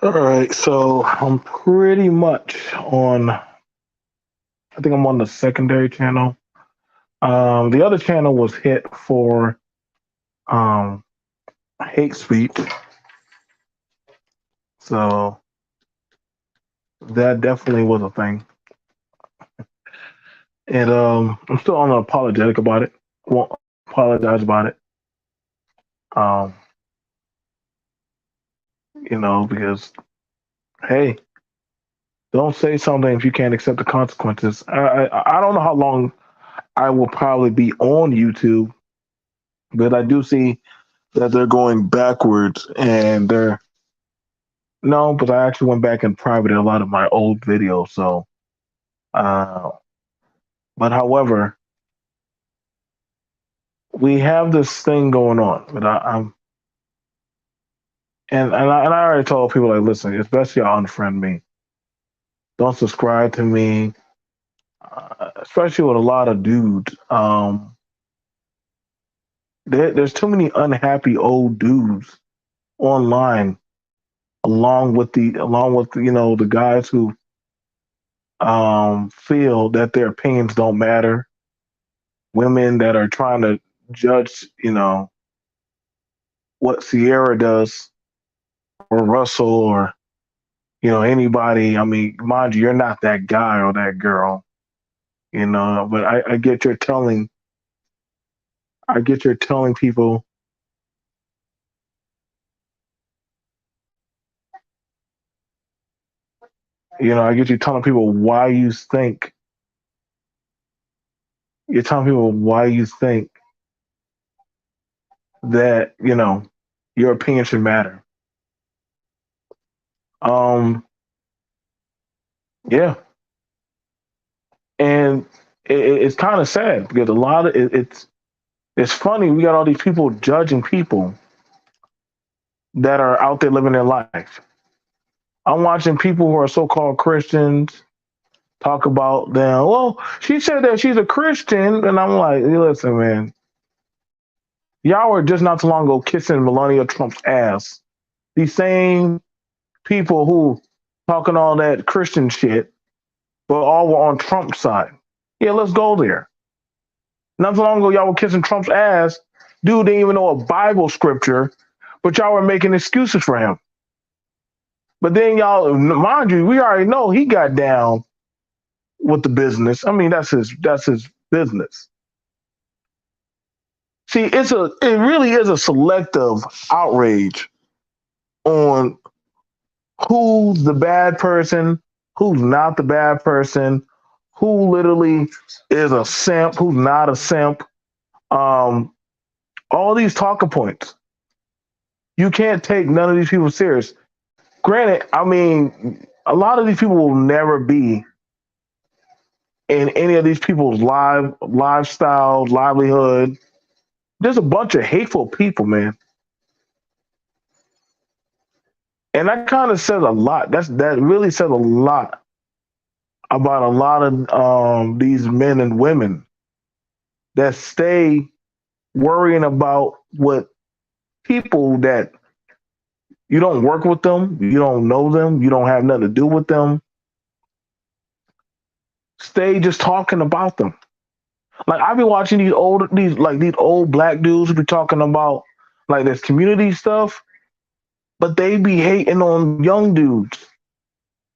All right, so I'm pretty much on. I think I'm on the secondary channel. The other channel was hit for um, hate speech, so that definitely was a thing. And I'm still unapologetic about it. Won't apologize about it. Um, because hey, don't say something if you can't accept the consequences. I don't know how long I will probably be on YouTube, but I do see that they're going backwards and they're no, but I actually went back and privated a lot of my old videos. So, uh, but however, we have this thing going on. But I'm and I already told people like, listen, it's best y'all unfriend me. Don't subscribe to me, especially with a lot of dudes. There's too many unhappy old dudes online, along with the guys who feel that their opinions don't matter. Women that are trying to judge, what Sierra does or Russell or anybody. I mean, mind you, you're not that guy or that girl, But I get you're telling people, I get you telling people why you think you're telling people why you think that your opinion should matter. Um, yeah, and it's kind of sad because a lot of it's funny. We got all these people judging people that are out there living their life. I'm watching people who are so-called Christians talk about them. Well, she said that she's a Christian, and I'm like, hey, listen, man, y'all were just not too long ago kissing Melania Trump's ass. These same people who talking all that Christian shit, but all were on Trump's side. Yeah, let's go there. Not too long ago, y'all were kissing Trump's ass. Dude didn't even know a Bible scripture, but y'all were making excuses for him. But then y'all, mind you, we already know he got down with the business. I mean, that's his business. See, it really is a selective outrage on who's the bad person, who's not the bad person, who literally is a simp, who's not a simp. Um, all these talking points. You can't take none of these people serious. Granted, I mean, a lot of these people will never be in any of these people's lifestyle, livelihood. There's a bunch of hateful people, man. And that kind of says a lot. That really says a lot about a lot of these men and women that stay worrying about what people that you don't work with them, you don't know them, you don't have nothing to do with them, stay just talking about them. Like I be watching these old black dudes who be talking about like this community stuff, but they be hating on young dudes.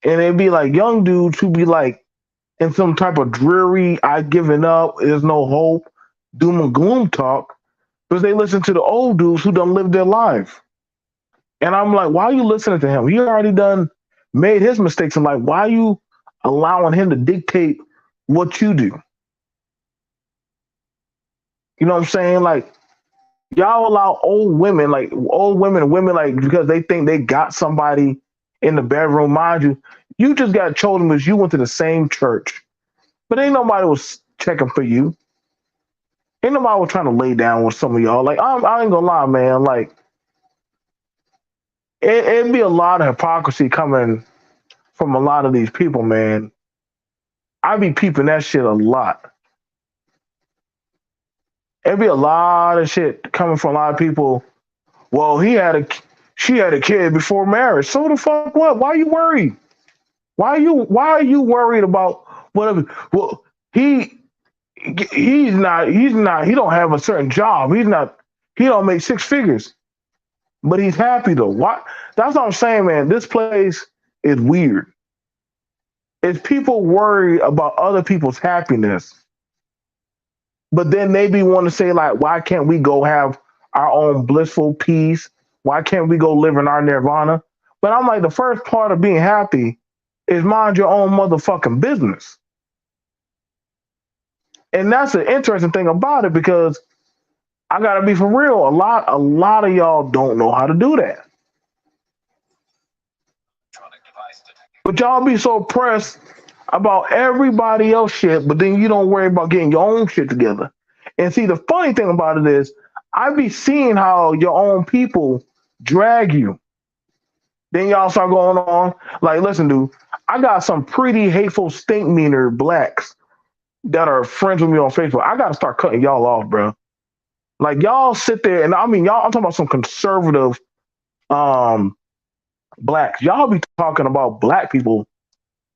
And they be like young dudes who be like in some type of dreary, I given up, there's no hope, doom and gloom talk, because they listen to the old dudes who done lived their life. And I'm like, why are you listening to him? He already done made his mistakes. I'm like, why are you allowing him to dictate what you do? You know what I'm saying? Like, y'all allow old women and women, like, because they think they got somebody in the bedroom. Mind you, you just got chosen because you went to the same church. But ain't nobody was checking for you. Ain't nobody was trying to lay down with some of y'all. Like, I ain't gonna lie, man. Like, it'd be a lot of hypocrisy coming from a lot of these people, man. I be peeping that shit a lot. It'd be a lot of shit coming from a lot of people. Well, she had a kid before marriage. So the fuck what? Why are you worried? Why are you worried about whatever? Well, he's not he don't have a certain job. He don't make six figures, but he's happy though. Why? That's what I'm saying, man. This place is weird. It's people worry about other people's happiness, but then they be want to say like, why can't we go have our own blissful peace? Why can't we go live in our nirvana? But I'm like, the first part of being happy is mind your own motherfucking business. And that's the interesting thing about it because I gotta be for real. A lot of y'all don't know how to do that. But y'all be so pressed about everybody else shit, but then you don't worry about getting your own shit together. And see, the funny thing about it is, I be seeing how your own people drag you. Then y'all start going on like, listen, dude, I got some pretty hateful stink meaner blacks that are friends with me on Facebook. I gotta start cutting y'all off, bro. Like y'all sit there, and I mean y'all. I'm talking about some conservative um blacks. Y'all be talking about black people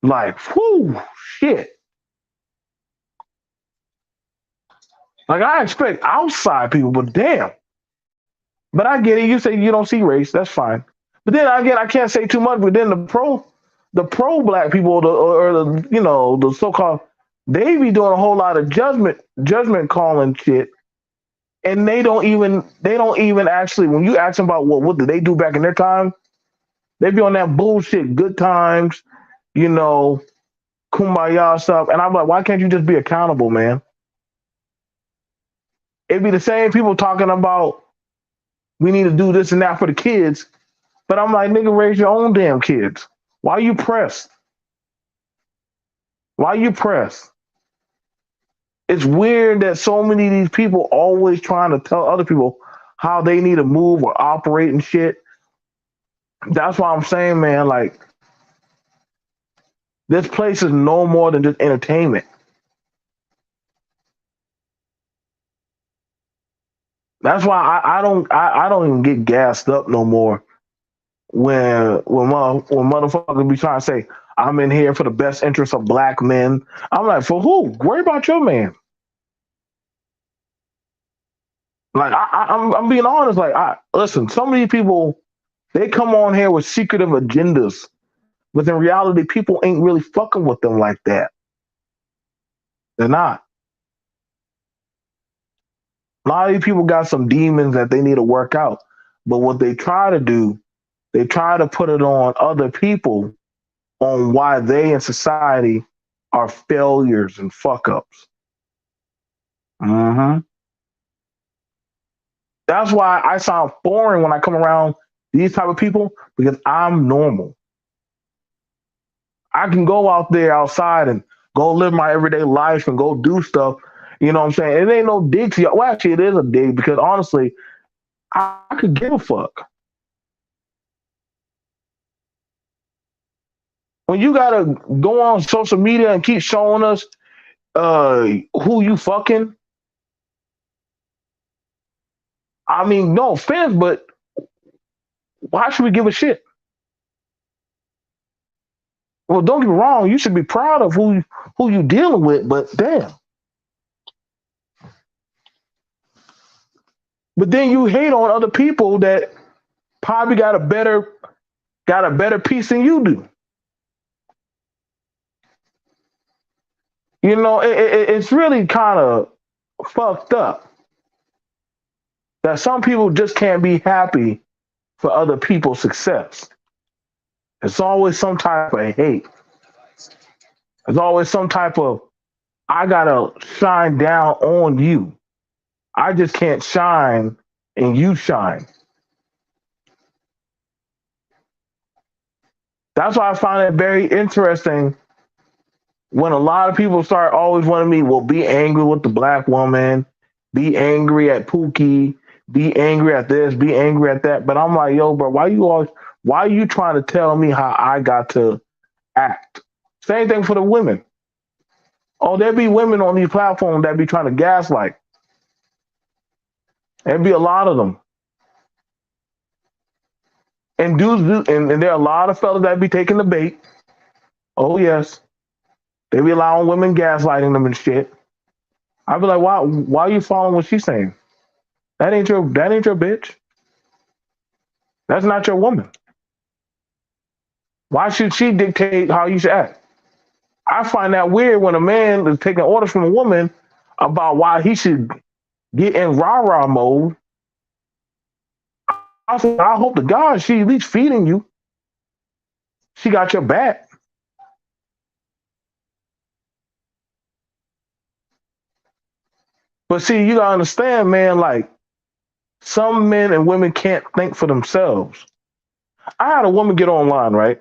like, whoo, shit. Like I expect outside people, but damn. But I get it. You say you don't see race, that's fine. But then again, I can't say too much. But then the pro black people, or the the so called, they be doing a whole lot of judgment calling shit, and they don't even actually, when you ask them about what did they do back in their time, they be on that bullshit good times, you know, kumbaya stuff. And I'm like, why can't you just be accountable, man? It'd be the same people talking about we need to do this and that for the kids. But I'm like, nigga, raise your own damn kids. Why you pressed? Why you pressed? It's weird that so many of these people always trying to tell other people how they need to move or operate and shit. That's why I'm saying, man, like, this place is no more than just entertainment. That's why I don't even get gassed up no more when motherfuckers be trying to say I'm in here for the best interest of black men. I'm like, for who? Worry about your man. Like I'm being honest. Like I listen, so many people, they come on here with secretive agendas, but in reality, people ain't really fucking with them like that. They're not. A lot of these people got some demons that they need to work out. But what they try to do, they try to put it on other people on why they in society are failures and fuck ups. Hmm. That's why I sound boring when I come around these type of people because I'm normal. I can go out there outside and go live my everyday life and go do stuff. You know what I'm saying? It ain't no dig to you. Well, actually, it is a dig because honestly, I could give a fuck. When you gotta go on social media and keep showing us who you fucking, I mean, no offense, but why should we give a shit? Well, don't get me wrong, you should be proud of who you dealing with, but damn. But then you hate on other people that probably got a better piece than you do. It's really kind of fucked up that some people just can't be happy for other people's success. It's always some type of hate. There's always some type of I gotta shine down on you. I just can't shine and you shine. That's why I find it very interesting when a lot of people start always wanting me, well, be angry with the black woman, be angry at Pookie, be angry at this, be angry at that. But I'm like, yo, bro, why are you trying to tell me how I got to act? Same thing for the women. Oh, there be women on these platforms that be trying to gaslight. There be a lot of them. And and there are a lot of fellas that be taking the bait. Oh yes, they be allowing women gaslighting them and shit. I be like, why are you following what she's saying? That ain't your bitch. That's not your woman. Why should she dictate how you should act? I find that weird when a man is taking orders from a woman about why he should get in rah rah mode. I hope to God she at least feeding you. She got your back. But see, you gotta understand, man, like some men and women can't think for themselves. I had a woman get online, right?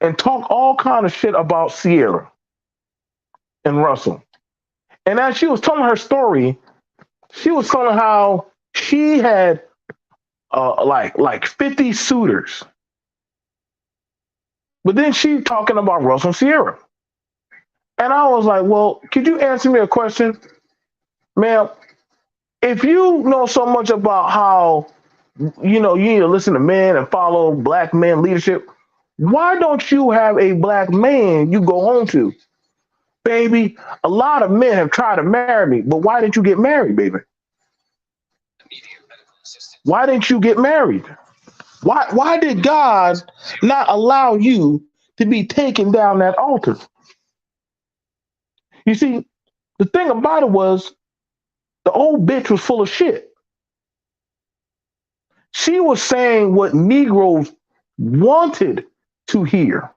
And talk all kind of shit about Sierra and Russell. And as she was telling her story, she was telling how she had like 50 suitors. But then she talking about Russell and Sierra. And I was like, well, could you answer me a question? Ma'am, if you know so much about how you need to listen to men and follow black men leadership, why don't you have a black man you go home to? Baby, a lot of men have tried to marry me, but why didn't you get married, baby? Why didn't you get married? Why did God not allow you to be taken down that altar? You see, the thing about it was the old bitch was full of shit. She was saying what Negroes wanted to hear.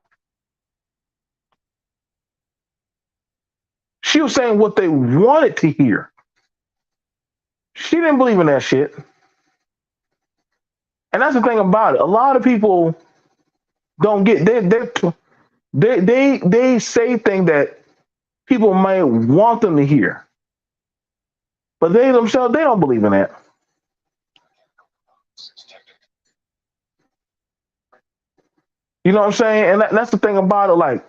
She was saying what they wanted to hear. She didn't believe in that shit. And that's the thing about it. A lot of people don't get they say things that people might want them to hear, but they themselves they don't believe in that. You know what I'm saying? And that's the thing about it. Like,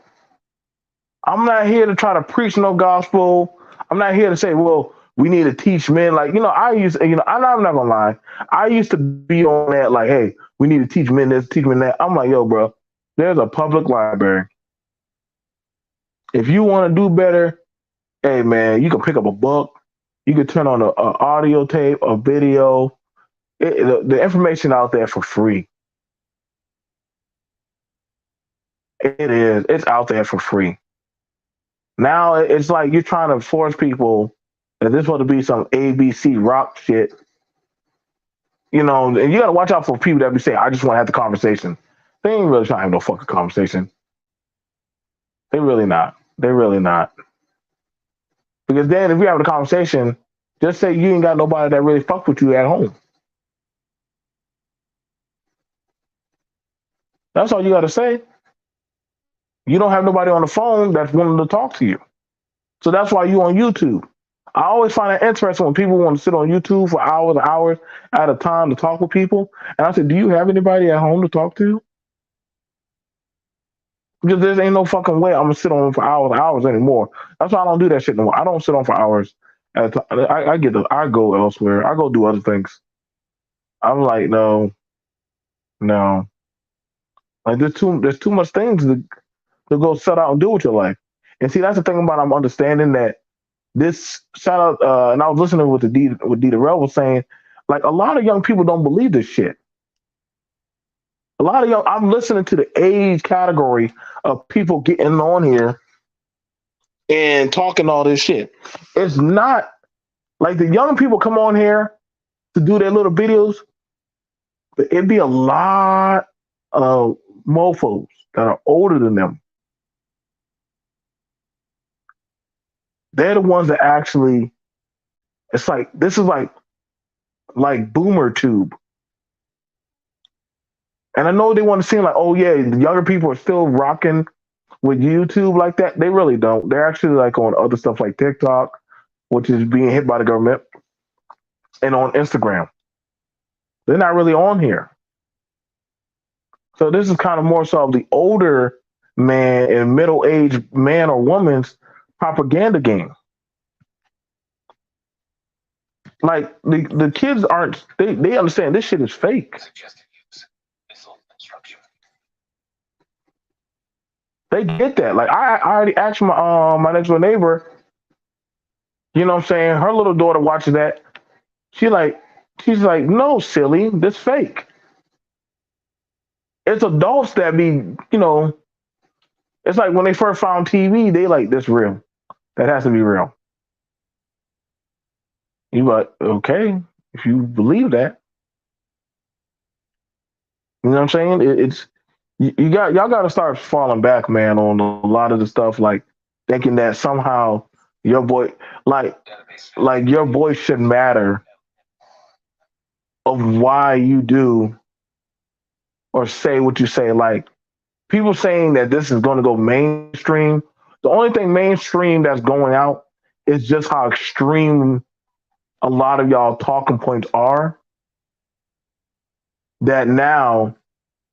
I'm not here to try to preach no gospel. I'm not here to say, well, we need to teach men. Like, I'm not gonna lie. I used to be on that, like, hey, we need to teach men this, teach men that. I'm like, yo, bro, there's a public library. If you want to do better, hey, man, you can pick up a book. You can turn on a audio tape, a video. The information out there for free. It is. It's out there for free. Now it's like you're trying to force people that this supposed to be some ABC rock shit, and you gotta watch out for people that be saying, I just want to have the conversation. They ain't really trying to have no fucking conversation. They really not. They really not. Because then if we have a conversation, just say you ain't got nobody that really fuck with you at home. That's all you gotta say. You don't have nobody on the phone that's willing to talk to you. So that's why you on YouTube. I always find it interesting when people want to sit on YouTube for hours and hours at a time to talk with people. And I said, do you have anybody at home to talk to? Because there ain't no fucking way I'm gonna sit on for hours and hours anymore. That's why I don't do that shit no more. I don't sit on for hours at a time. I go elsewhere. I go do other things. I'm like, no, no. Like there's too much things to go set out and do with your life. And see, that's the thing about I'm understanding that this shout out, and I was listening with what Dita Rell was saying, like a lot of young people don't believe this shit. A lot of young, I'm listening to the age category of people getting on here and talking all this shit. It's not like the young people come on here to do their little videos, but it'd be a lot of mofos that are older than them. They're the ones that actually, it's like, this is like boomer tube. And I know they want to seem like, oh yeah, the younger people are still rocking with YouTube like that. They really don't. They're actually like on other stuff like TikTok, which is being hit by the government, and on Instagram. They're not really on here. So this is kind of more so of the older man and middle aged man or woman's propaganda game. Like the kids aren't they understand this shit is fake. They get that. Like I already asked my next door neighbor. You know what I'm saying? Her little daughter watches that. She like she's like, no, silly, this fake. It's adults that be, it's like when they first found TV, they like this real. That has to be real. You like, okay, if you believe that, you know what I'm saying? It's you got y'all got to start falling back, man, on a lot of the stuff. Like thinking that somehow your boy, like your voice should matter of why you do or say what you say. Like people saying that this is going to go mainstream. The only thing mainstream that's going out is just how extreme a lot of y'all talking points are. That now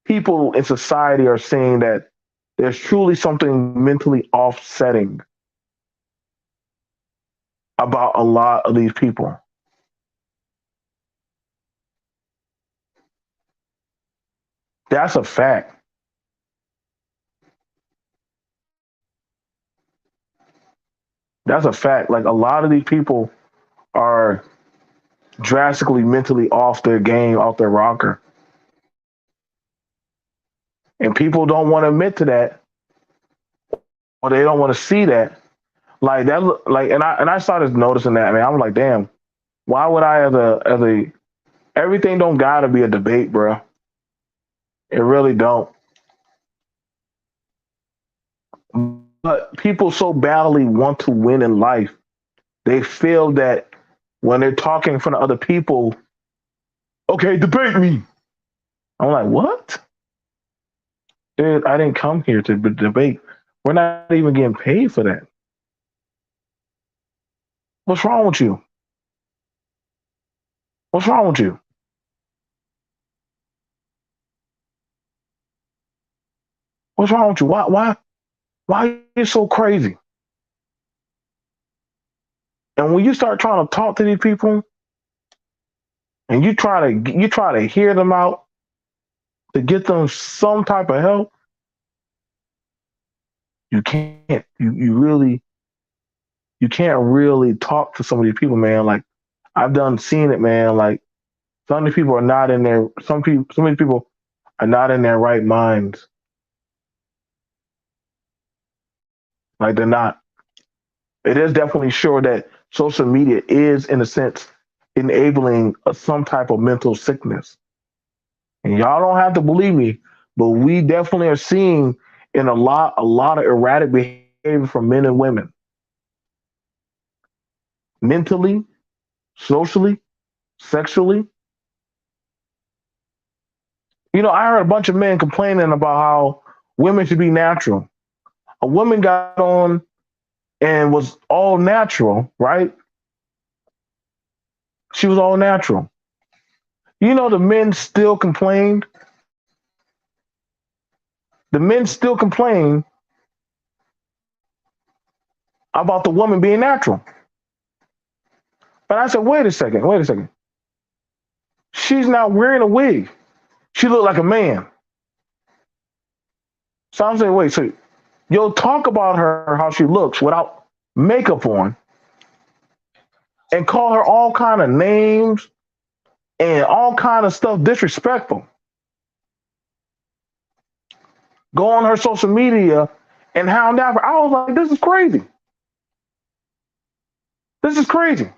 people in society are saying that there's truly something mentally offsetting about a lot of these people. That's a fact. That's a fact. Like a lot of these people are drastically mentally off their game, off their rocker. And people don't want to admit to that or they don't want to see that. Like that like and I started noticing that, man. I'm like, damn, why would I as a everything don't gotta be a debate, bro. It really don't. But people so badly want to win in life. They feel that when they're talking in front of other people, okay, debate me. I'm like, what? Dude, I didn't come here to debate. We're not even getting paid for that. What's wrong with you? What's wrong with you? What's wrong with you? Why are you so crazy? And when you start trying to talk to these people and you try to hear them out to get them some type of help, you can't. You can't really talk to some of these people, man. Like I've done seen it, man. Like some of these people are not in their some of these people are not in their right minds. Like they're not. It is definitely sure that social media is, in a sense, enabling some type of mental sickness. And y'all don't have to believe me, but we definitely are seeing in a lot of erratic behavior from men and women, mentally, socially, sexually. I heard a bunch of men complaining about how women should be natural. A woman got on and was all natural, right? She was all natural. The men still complained. The men still complain about the woman being natural. But I said, wait a second. She's not wearing a wig. She looked like a man. So I'm saying, wait, so you'll talk about her how she looks without makeup on and call her all kind of names and all kind of stuff disrespectful. Go on her social media and hound after. I was like, this is crazy. This is crazy.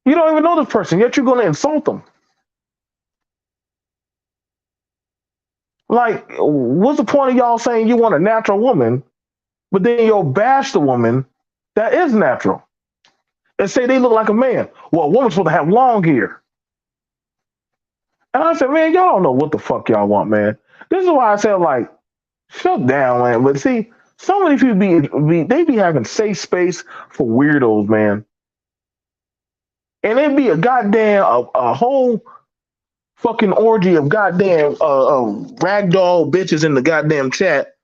You don't even know this person, yet you're going to insult them. Like, what's the point of y'all saying you want a natural woman, but then you'll bash the woman that is natural and say they look like a man? Well, a woman's supposed to have long hair. And I said, man, y'all don't know what the fuck y'all want, man. This is why I said, like, shut down, man. But see, some of these people they be having safe space for weirdos, man. And it'd be a goddamn a whole fucking orgy of goddamn ragdoll bitches in the goddamn chat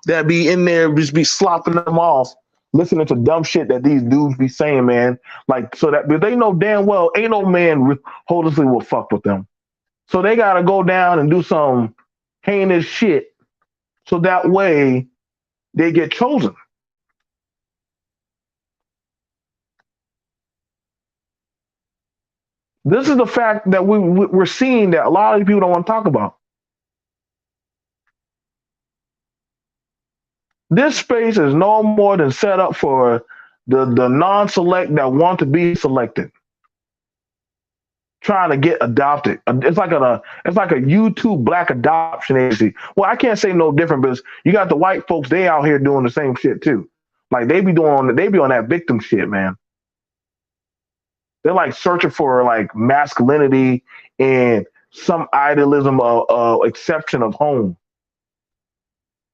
that be in there just be slopping them off, listening to dumb shit that these dudes be saying, man. Like so that but they know damn well ain't no man hopelessly will fuck with them. So they gotta go down and do some heinous shit. So that way they get chosen. This is the fact that we're seeing that a lot of people don't want to talk about. This space is no more than set up for the non-select that want to be selected, trying to get adopted. It's like a YouTube black adoption agency. Well, I can't say no different, because you got the white folks, they out here doing the same shit too. Like they be on that victim shit, man. They're like searching for like masculinity and some idealism of exception of home.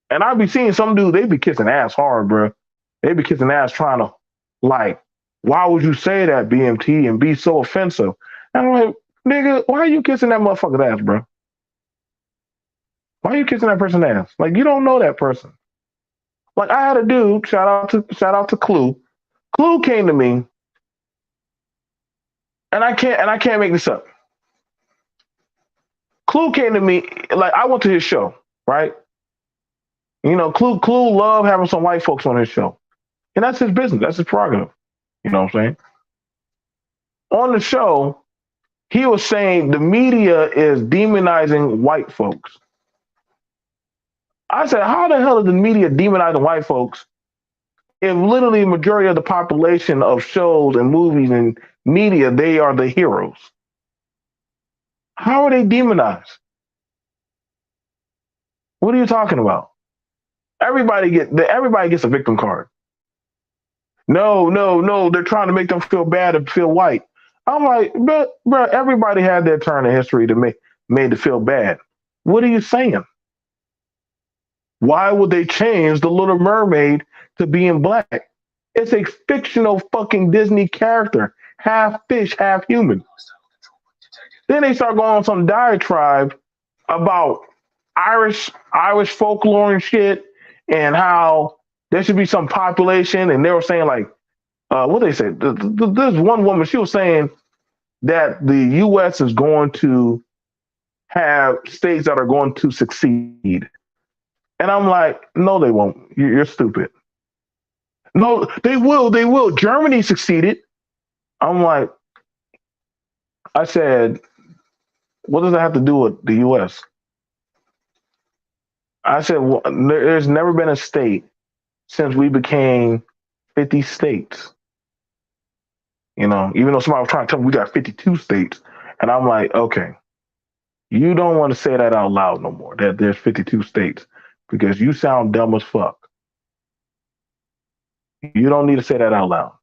And I be seeing some dude, they be kissing ass hard, bro. They be kissing ass trying to, like, why would you say that, BMT, and be so offensive? And I'm like, nigga, why are you kissing that motherfucker's ass, bro? Why are you kissing that person's ass? Like, you don't know that person. Like, I had a dude, shout out to Clue. Clue came to me, and I can't make this up. Clue came to me, like, I went to his show, right? You know, Clue love having some white folks on his show. And that's his business. That's his prerogative. You know what I'm saying? On the show, he was saying the media is demonizing white folks. I said, how the hell is the media demonizing white folks if literally the majority of the population of shows and movies and media, they are the heroes? How are they demonized? What are you talking about? Everybody gets a victim card. No, they're trying to make them feel bad and feel white. I'm like, but bro, everybody had their turn in history to made to feel bad. What are you saying? Why would they change the Little Mermaid to being black? It's a fictional fucking Disney character, half fish, half human. Then they start going on some diatribe about Irish folklore and shit, and how there should be some population. And they were saying like, what they say? There's one woman, she was saying that the U.S. is going to have states that are going to succeed. And I'm like, no, they won't. You're stupid. No, they will. They will. Germany succeeded. I'm like, I said, what does that have to do with the U.S.? I said, well, there's never been a state since we became 50 states. You know, even though somebody was trying to tell me we got 52 states. And I'm like, okay, you don't want to say that out loud no more, that there's 52 states, because you sound dumb as fuck. You don't need to say that out loud.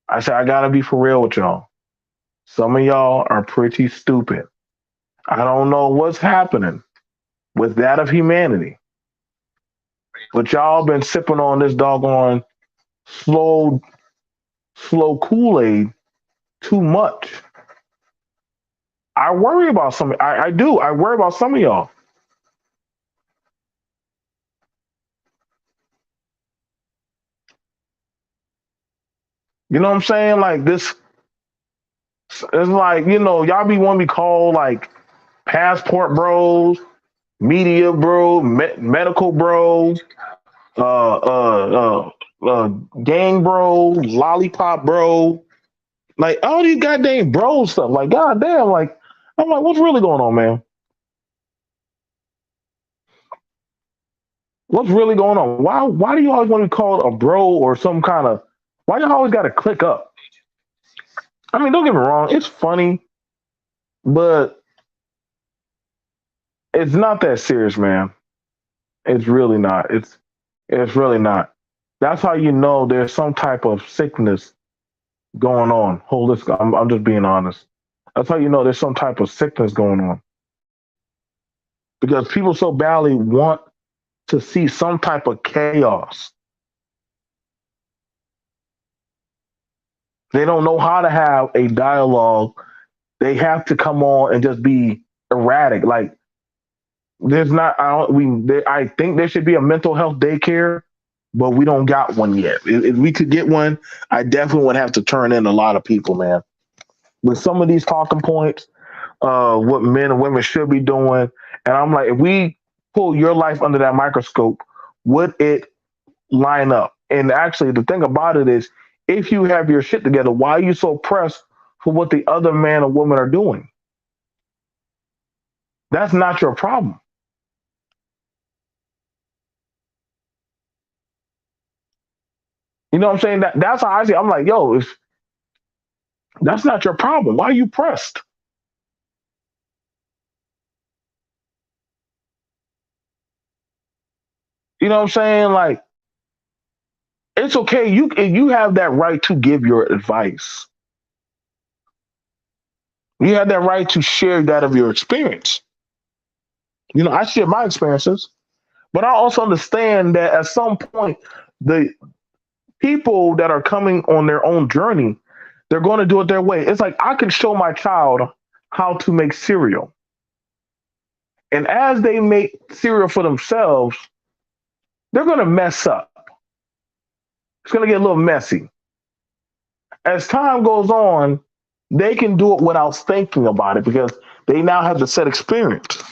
I said, I got to be for real with y'all. Some of y'all are pretty stupid. I don't know what's happening with that of humanity, but y'all been sipping on this doggone slow Kool-Aid too much. I worry about some. I do. I worry about some of y'all. You know what I'm saying? Like this, it's like, you know, y'all be wanting to be called like passport bros, media bro, medical bro, uh, uh, gang bro, lollipop bro, like all these goddamn bro stuff. Like, goddamn, like I'm like, what's really going on, man? What's really going on? Why do you always want to be called a bro or some kind of? Why you always got to click up? I mean, don't get me wrong, it's funny, but it's not that serious, man. It's really not. It's really not. That's how you know there's some type of sickness going on. Holistic. I'm just being honest. That's how you know there's some type of sickness going on, because people so badly want to see some type of chaos. They don't know how to have a dialogue. They have to come on and just be erratic. Like there's not. I think there should be a mental health daycare, but we don't got one yet. If we could get one, I definitely would have to turn in a lot of people, man. With some of these talking points, what men and women should be doing, and I'm like, if we pull your life under that microscope, would it line up? And actually, the thing about it is, if you have your shit together, why are you so pressed for what the other man or woman are doing? That's not your problem. You know what I'm saying? That's how I see it. I'm like, yo, that's not your problem. Why are you pressed? You know what I'm saying? Like, it's okay. You have that right to give your advice. You have that right to share that of your experience. You know, I share my experiences, but I also understand that at some point, the people that are coming on their own journey, they're going to do it their way. It's like I can show my child how to make cereal. And as they make cereal for themselves, they're going to mess up. It's going to get a little messy. As time goes on, they can do it without thinking about it because they now have the set experience.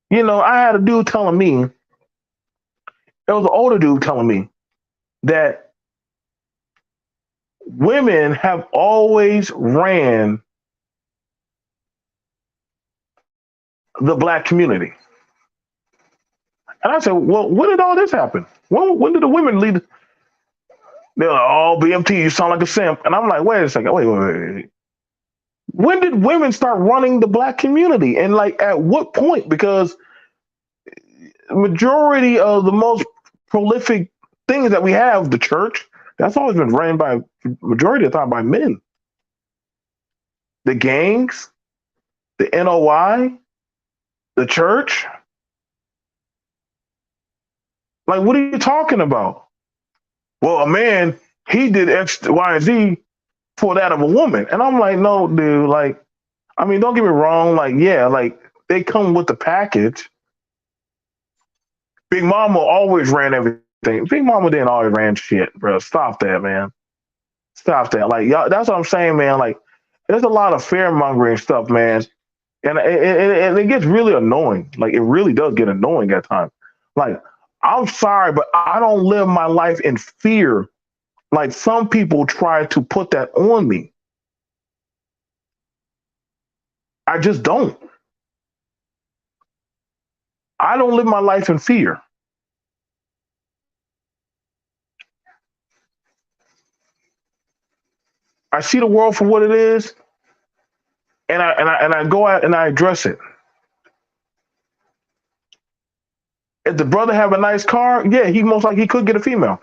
You know, I had a dude telling me, it was an older dude telling me that women have always ran the black community. And I said, well, when did all this happen? When did the women lead? They're like, oh, BMT, you sound like a simp. And I'm like, wait a second, wait. When did women start running the black community? And like, at what point? Because majority of the most prolific things that we have, the church, that's always been ran by majority of the time by men. The gangs, the NOI, the church. Like, what are you talking about? Well, a man, he did X, Y, and Z for that of a woman. And I'm like, no, dude, like, I mean, don't get me wrong, like, yeah, like they come with the package. Big Mama always ran everything. Big Mama didn't always ran shit, bro. Stop that, man. Stop that. Like, y'all, that's what I'm saying, man. Like, there's a lot of fear mongering stuff, man. And it gets really annoying. Like, it really does get annoying at times. Like, I'm sorry, but I don't live my life in fear. Like, some people try to put that on me. I just don't. I don't live my life in fear. I see the world for what it is, and I go out and I address it. If the brother have a nice car, yeah, he most likely he could get a female.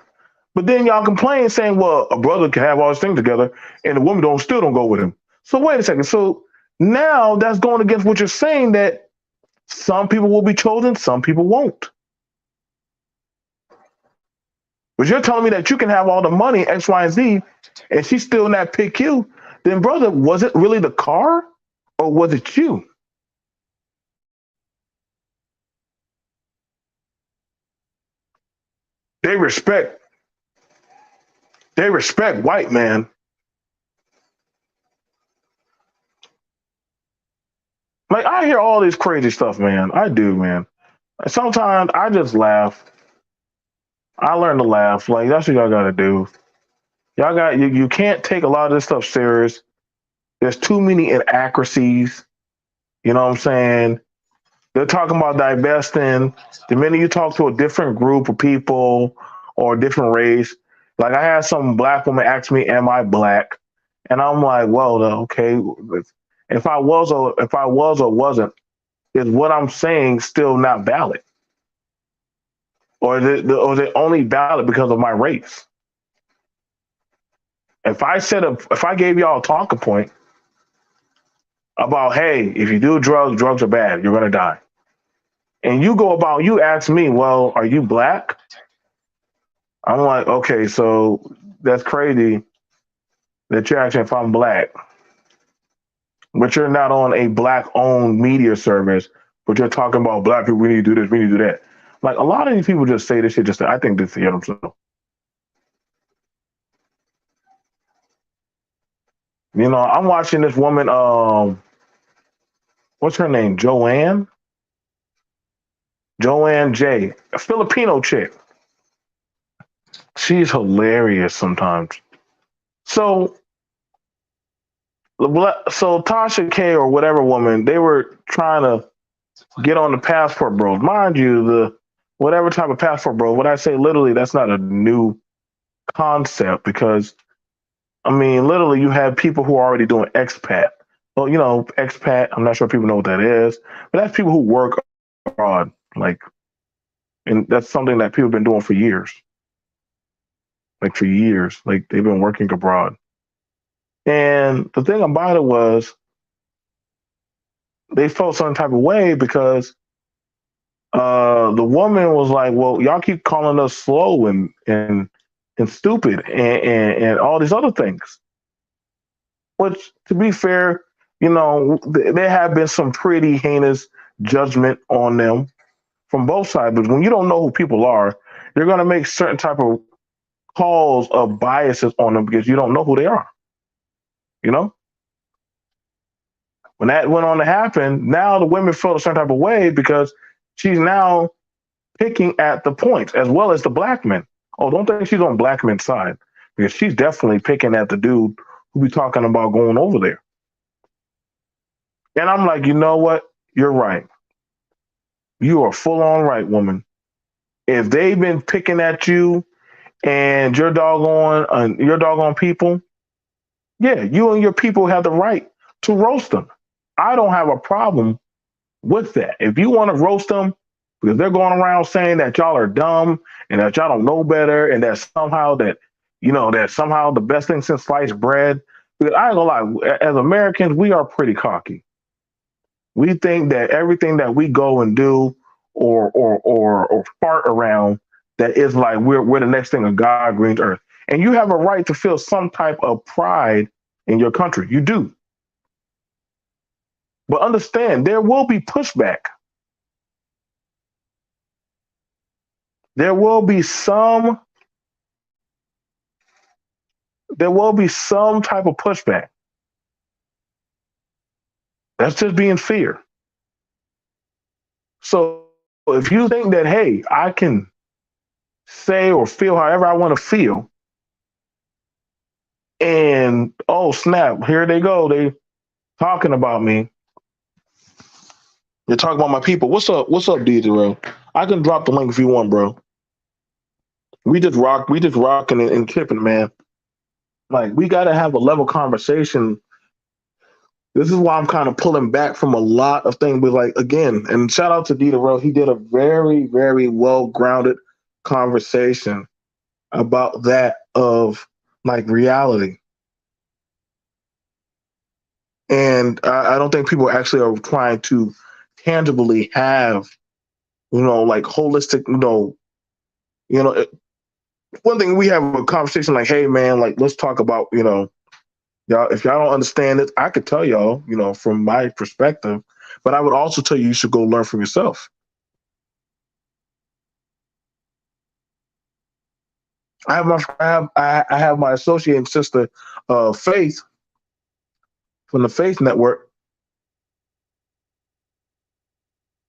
But then y'all complain saying, well, a brother can have all his things together and the woman don't still don't go with him. So wait a second. So now that's going against what you're saying that some people will be chosen, some people won't. But you're telling me that you can have all the money, X, Y, and Z, and she's still not pick you. Then, brother, was it really the car or was it you? They respect, they respect white man. Like I hear all this crazy stuff, man. I do, man. Sometimes I just laugh. I learn to laugh. Like that's what y'all gotta do. Y'all got you can't take a lot of this stuff serious. There's too many inaccuracies. You know what I'm saying? They're talking about divesting. The minute you talk to a different group of people or a different race, like I had some black woman ask me, "Am I black?" And I'm like, "Well, okay. If I was or wasn't, is what I'm saying still not valid, or is it only valid because of my race?" If I gave y'all a talking point about, hey, if you do drugs, drugs are bad, you're gonna die, and you go about you ask me, well, are you black? I'm like, okay, so that's crazy that you're asking if I'm black, but you're not on a black owned media service, but you're talking about black people, we need to do this, we need to do that. Like a lot of these people just say this shit I think this to hear themselves. You know, I'm watching this woman, what's her name? Joanne? Joanne J, a Filipino chick. She's hilarious sometimes. So, so Tasha K or whatever woman, they were trying to get on the passport bros. Mind you, the whatever type of passport bro. When I say literally, that's not a new concept because I mean, literally, you have people who are already doing expat. Well, expat. I'm not sure if people know what that is, but that's people who work abroad. Like, and that's something that people have been doing for years. Like for years, like they've been working abroad. And the thing about it was, they felt some type of way because the woman was like, "Well, y'all keep calling us slow and stupid and all these other things." Which, to be fair, there have been some pretty heinous judgment on them from both sides. But when you don't know who people are, you're going to make certain type of calls of biases on them because you don't know who they are. You know, when that went on to happen, now the women felt a certain type of way because she's now picking at the points as well as the black men. Oh, don't think she's on black men's side because she's definitely picking at the dude who be talking about going over there. And I'm like, you know what? You're right. You are full on right, woman. If they've been picking at you and your doggone people, yeah, you and your people have the right to roast them. I don't have a problem with that. If you want to roast them because they're going around saying that y'all are dumb and that y'all don't know better and that somehow the best thing since sliced bread. Because I ain't gonna lie, as Americans, we are pretty cocky. We think that everything that we go and do or fart around that is like we're the next thing of God green earth. And you have a right to feel some type of pride in your country. You do. But understand there will be pushback. There will be some type of pushback. That's just being fear. So if you think that, hey, I can say or feel however I want to feel, and oh snap, here they go, they talking about me. They're talking about my people. What's up? What's up, DJ? I can drop the link if you want, bro. We just rocking and kipping, man. Like we gotta have a level conversation. This is why I'm kind of pulling back from a lot of things. But like again, and shout out to Dieter. He did a very, very well grounded conversation about that of like reality. And I don't think people actually are trying to tangibly have, like holistic, you know, one thing we have a conversation like, hey man, like let's talk about, y'all, if y'all don't understand it, I could tell y'all, from my perspective, but I would also tell you you should go learn from yourself. I have my associate and sister, Faith, from the Faith Network.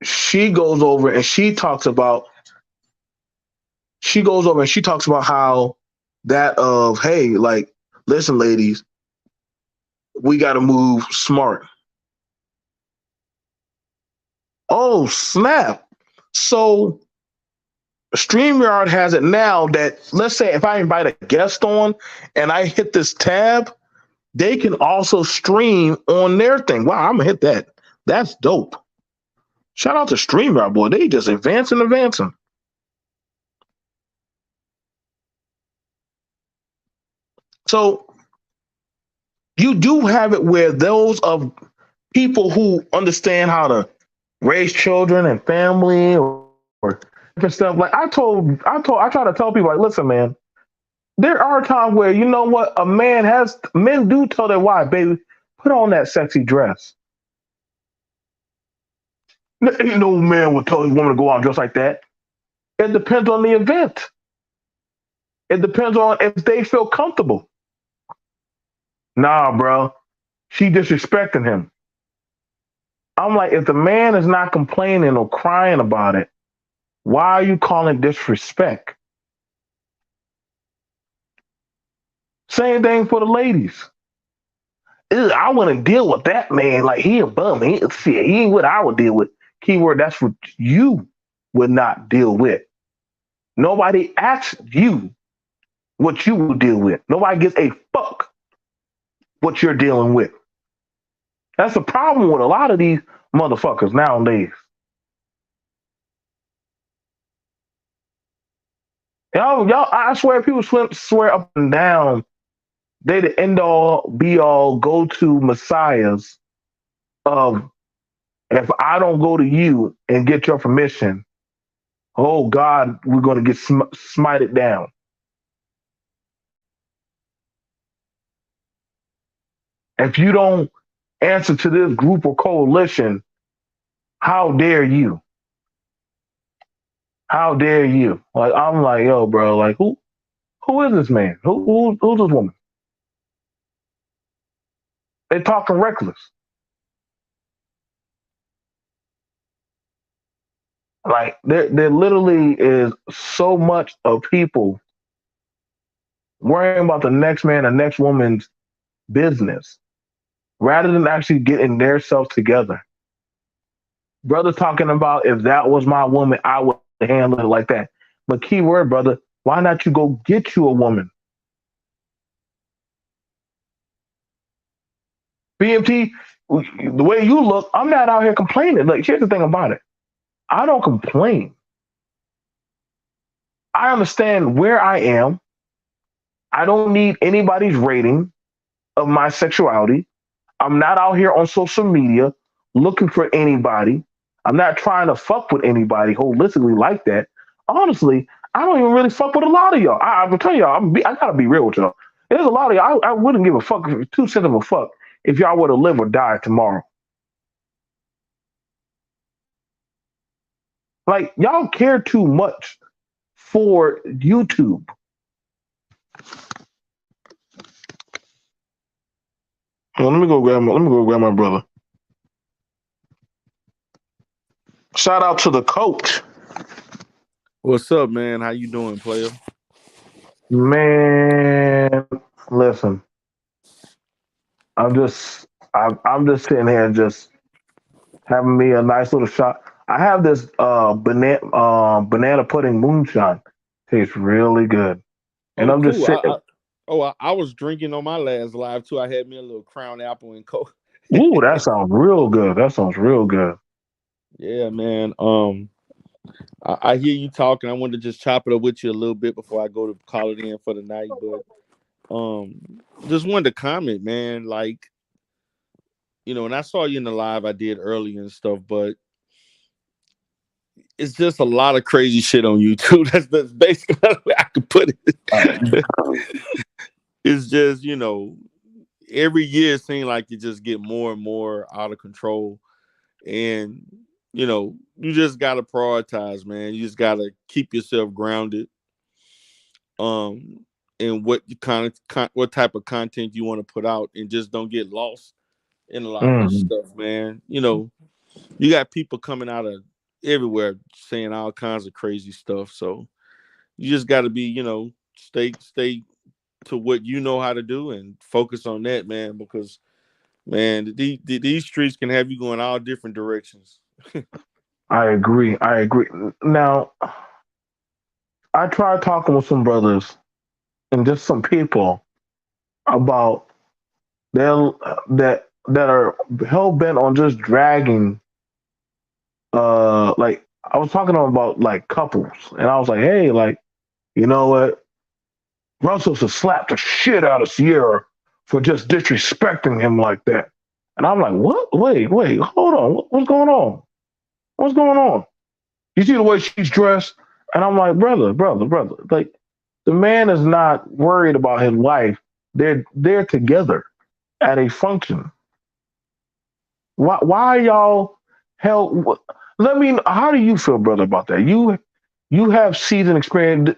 She goes over and she talks about how that of hey, like listen, ladies, we got to move smart. Oh snap! So StreamYard has it now that let's say if I invite a guest on and I hit this tab, they can also stream on their thing. Wow, I'm gonna hit that. That's dope. Shout out to StreamYard, boy. They just advancing. So you do have it where those of people who understand how to raise children and family or different stuff. Like I try to tell people like, listen, man, there are times where you know what men do tell their wife, baby, put on that sexy dress. Ain't no man will tell his woman to go out just like that. It depends on the event. It depends on if they feel comfortable. Nah, bro, she disrespecting him. I'm like, if the man is not complaining or crying about it, Why are you calling disrespect? Same thing for the ladies. Ugh, I wouldn't deal with that man. Like he a bum. Shit, he ain't what I would deal with. Keyword, that's what you would not deal with. Nobody asks you what you will deal with. Nobody gives a fuck what you're dealing with. That's the problem with a lot of these motherfuckers nowadays. Y'all, I swear, people swear up and down they the end all be all go to messiahs of if I don't go to you and get your permission, oh God, we're going to get smited down. If you don't answer to this group or coalition, how dare you? How dare you? Like I'm like, yo, bro, like who is this man? Who's this woman? They talking reckless. Like there literally is so much of people worrying about the next man, the next woman's business, rather than actually getting their self together. Brother talking about if that was my woman, I would handle it like that. But key word, brother, why not you go get you a woman? BMT, the way you look, I'm not out here complaining. Like, here's the thing about it. I don't complain. I understand where I am. I don't need anybody's rating of my sexuality. I'm not out here on social media looking for anybody. I'm not trying to fuck with anybody holistically like that. Honestly, I don't even really fuck with a lot of y'all. I will tell y'all, I gotta be real with y'all. There's a lot of y'all. I wouldn't give a fuck, 2 cents of a fuck, if y'all were to live or die tomorrow. Like y'all care too much for YouTube. Well, let me go grab my brother. Shout out to the coach. What's up, man? How you doing, player? Man, listen, I'm just I'm just sitting here just having me a nice little shot. I have this banana pudding moonshine. Tastes really good. And Oh, I'm just cool. sitting. I was drinking on my last live too. I had me a little Crown Apple and Coke. Ooh, that sounds real good. That sounds real good. Yeah, man. I hear you talking. I wanted to just chop it up with you a little bit before I go to call it in for the night. But just wanted to comment, man. Like, and I saw you in the live I did earlier and stuff, but it's just a lot of crazy shit on YouTube. That's basically the way I could put it. It's just, every year it seems like you just get more and more out of control. And, you just gotta prioritize, man. You just gotta keep yourself grounded. Um and what you what type of content you want to put out, and just don't get lost in a lot of this Mm, stuff, man. You got people coming out of everywhere saying all kinds of crazy stuff. So you just gotta be, stay to what you know how to do and focus on that, man, because man, these streets can have you going all different directions. I agree. I agree. Now, I tried talking with some brothers and just some people about their that are hell bent on just dragging. Like I was talking to them about like couples, and I was like, hey, like you know what? Russell should slap the shit out of Sierra for just disrespecting him like that. And I'm like, what? Wait, hold on. What's going on? What's going on? You see the way she's dressed? And I'm like, brother. Like, the man is not worried about his wife. They're together at a function. Why y'all hell? Let me. How do you feel, brother, about that? You have seasoned experience.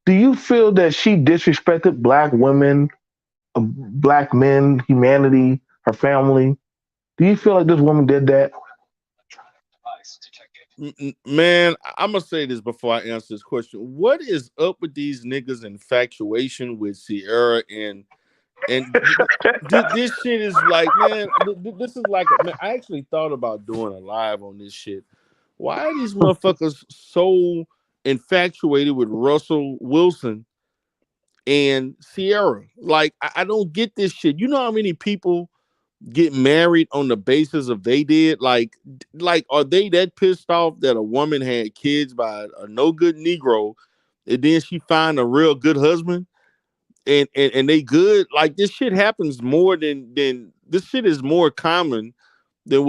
Do you feel that she disrespected black women, black men, humanity, her family? Do you feel like this woman did that? Man, I'm gonna say this before I answer this question. What is up with these niggas' infatuation with Sierra and this shit is like, man, this is like, man, I actually thought about doing a live on this shit. Why are these motherfuckers so infatuated with Russell Wilson and Sierra? Like, I don't get this shit. You know how many people get married on the basis of they did? Like, are they that pissed off that a woman had kids by a no good Negro, and then she find a real good husband? And they good. Like, this shit happens more than this shit is more common than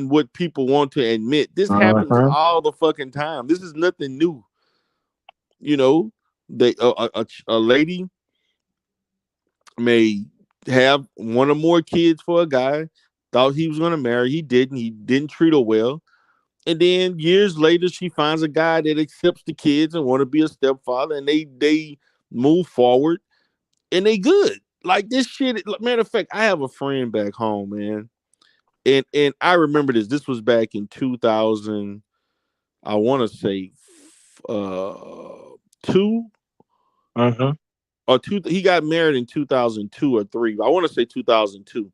what people want to admit. This happens Uh-huh. all the fucking time. This is nothing new. You know, they a lady may have one or more kids for a guy, thought he was gonna marry, he didn't treat her well. And then years later she finds a guy that accepts the kids and want to be a stepfather, and they move forward and they good. Like, this shit, matter of fact, I have a friend back home, man. And I remember this. This was back in 2000, I want to say two Uh-huh. or two. He got married in 2002 or three. I want to say 2002.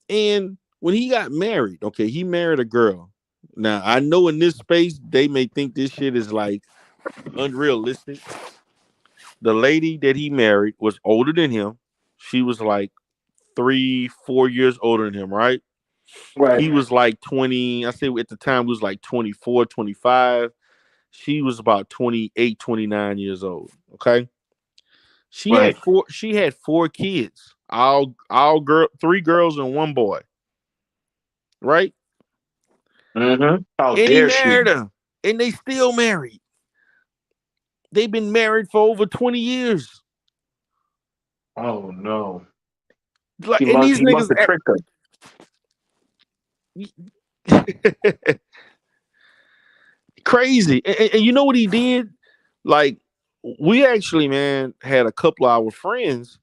And when he got married, okay, he married a girl. Now, I know in this space they may think this shit is like unrealistic. The lady that he married was older than him. She was like 3, 4 years older than him, right? Right. He was like 20. I say at the time he was like 24, 25. She was about 28, 29 years old. Okay. Right. She had four kids. Three girls and one boy. Right? Mm-hmm. How And he dare she? married her. And they still married. They've been married for over 20 years. Oh no. Like, and these He must niggas have tricked her. crazy. And you know what he did? Like, we actually, man, had a couple of our friends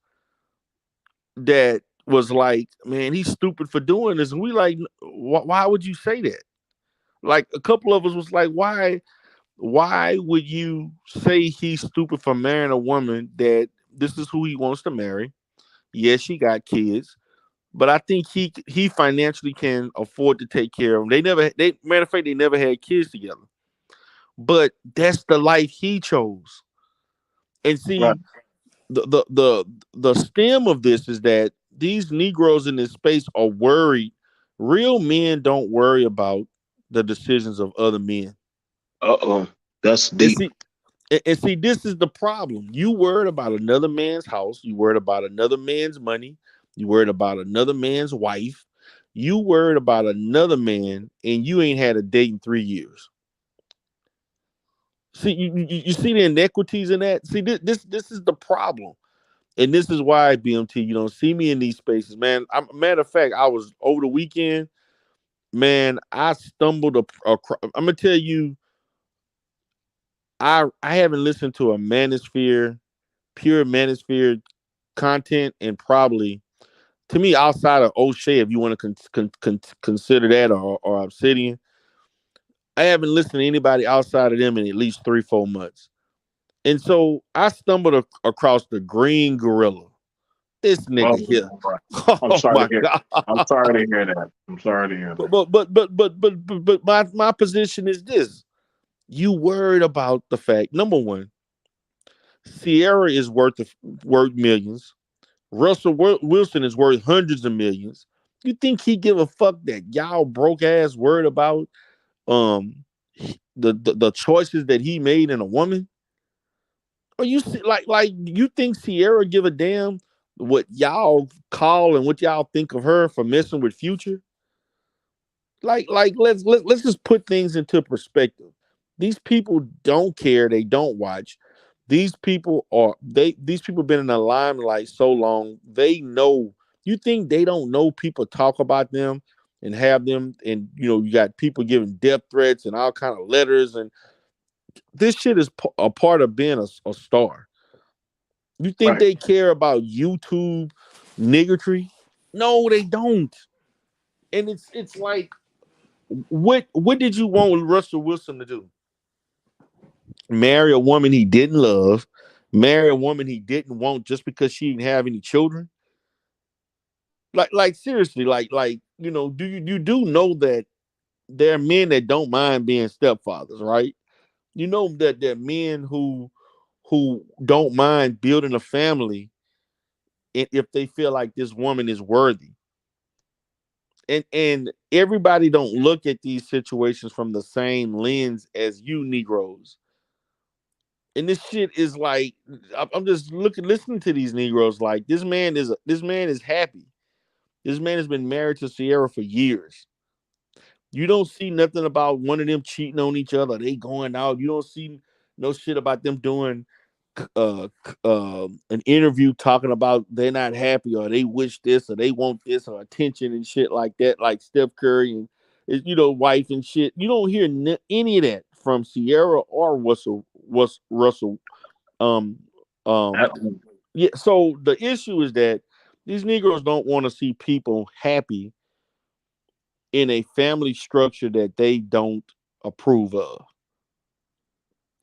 that was like, man, he's stupid for doing this. And we like, why would you say that? Like, a couple of us was like, why would you say he's stupid for marrying a woman that this is who he wants to marry? Yes, she got kids, but I think he financially can afford to take care of them. They matter of fact, they never had kids together. But that's the life he chose. And Right. see, the stem of this is that these Negroes in this space are worried. Real men don't worry about the decisions of other men. Uh-oh. That's And deep. see, and see, this is the problem. You worried about another man's house. You worried about another man's money. You worried about another man's wife. You worried about another man, and you ain't had a date in 3 years. See, you see the inequities in that. See, this is the problem. And this is why, BMT, you don't see me in these spaces, man. Matter of fact, I was over the weekend, man. I stumbled across. I'm gonna tell you, I haven't listened to a manosphere, pure manosphere content, and probably, to me, outside of O'Shea, if you want to consider that, or Obsidian, I haven't listened to anybody outside of them in at least 3, 4 months. And so I stumbled across the Green Gorilla. This Oh, nigga here. right. I'm Oh sorry my to hear. god. I'm sorry to hear that. I'm sorry to hear that. But my position is this. You worried about the fact, number one, Sierra is worth millions. Russell Wilson is worth hundreds of millions. You think he give a fuck that y'all broke ass worried about um the choices that he made in a woman? Or you see, like you think Sierra give a damn what y'all call and what y'all think of her for messing with Future? Like let's just put things into perspective. These people don't care, they don't watch. These people been in the limelight so long, they know. You think they don't know people talk about them and have them, and you got people giving death threats and all kind of letters, and this shit is a part of being a star. You think Right. they care about YouTube niggatry? No, they don't. And it's like, what did you want Russell Wilson to do? Marry a woman he didn't love, marry a woman he didn't want just because she didn't have any children? Like seriously, do you do know that there are men that don't mind being stepfathers, right? You know that there are men who don't mind building a family if they feel like this woman is worthy. And everybody don't look at these situations from the same lens as you Negroes. And this shit is like I'm just listening to these Negroes like this man is happy. This man has been married to Sierra for years. You don't see nothing about one of them cheating on each other. They going out. You don't see no shit about them doing an interview talking about they're not happy or they wish this or they want this or attention and shit like that, like Steph Curry and wife and shit. You don't hear any of that from Sierra or Russell. Um, um, yeah. So the issue is that these Negroes don't want to see people happy in a family structure that they don't approve of.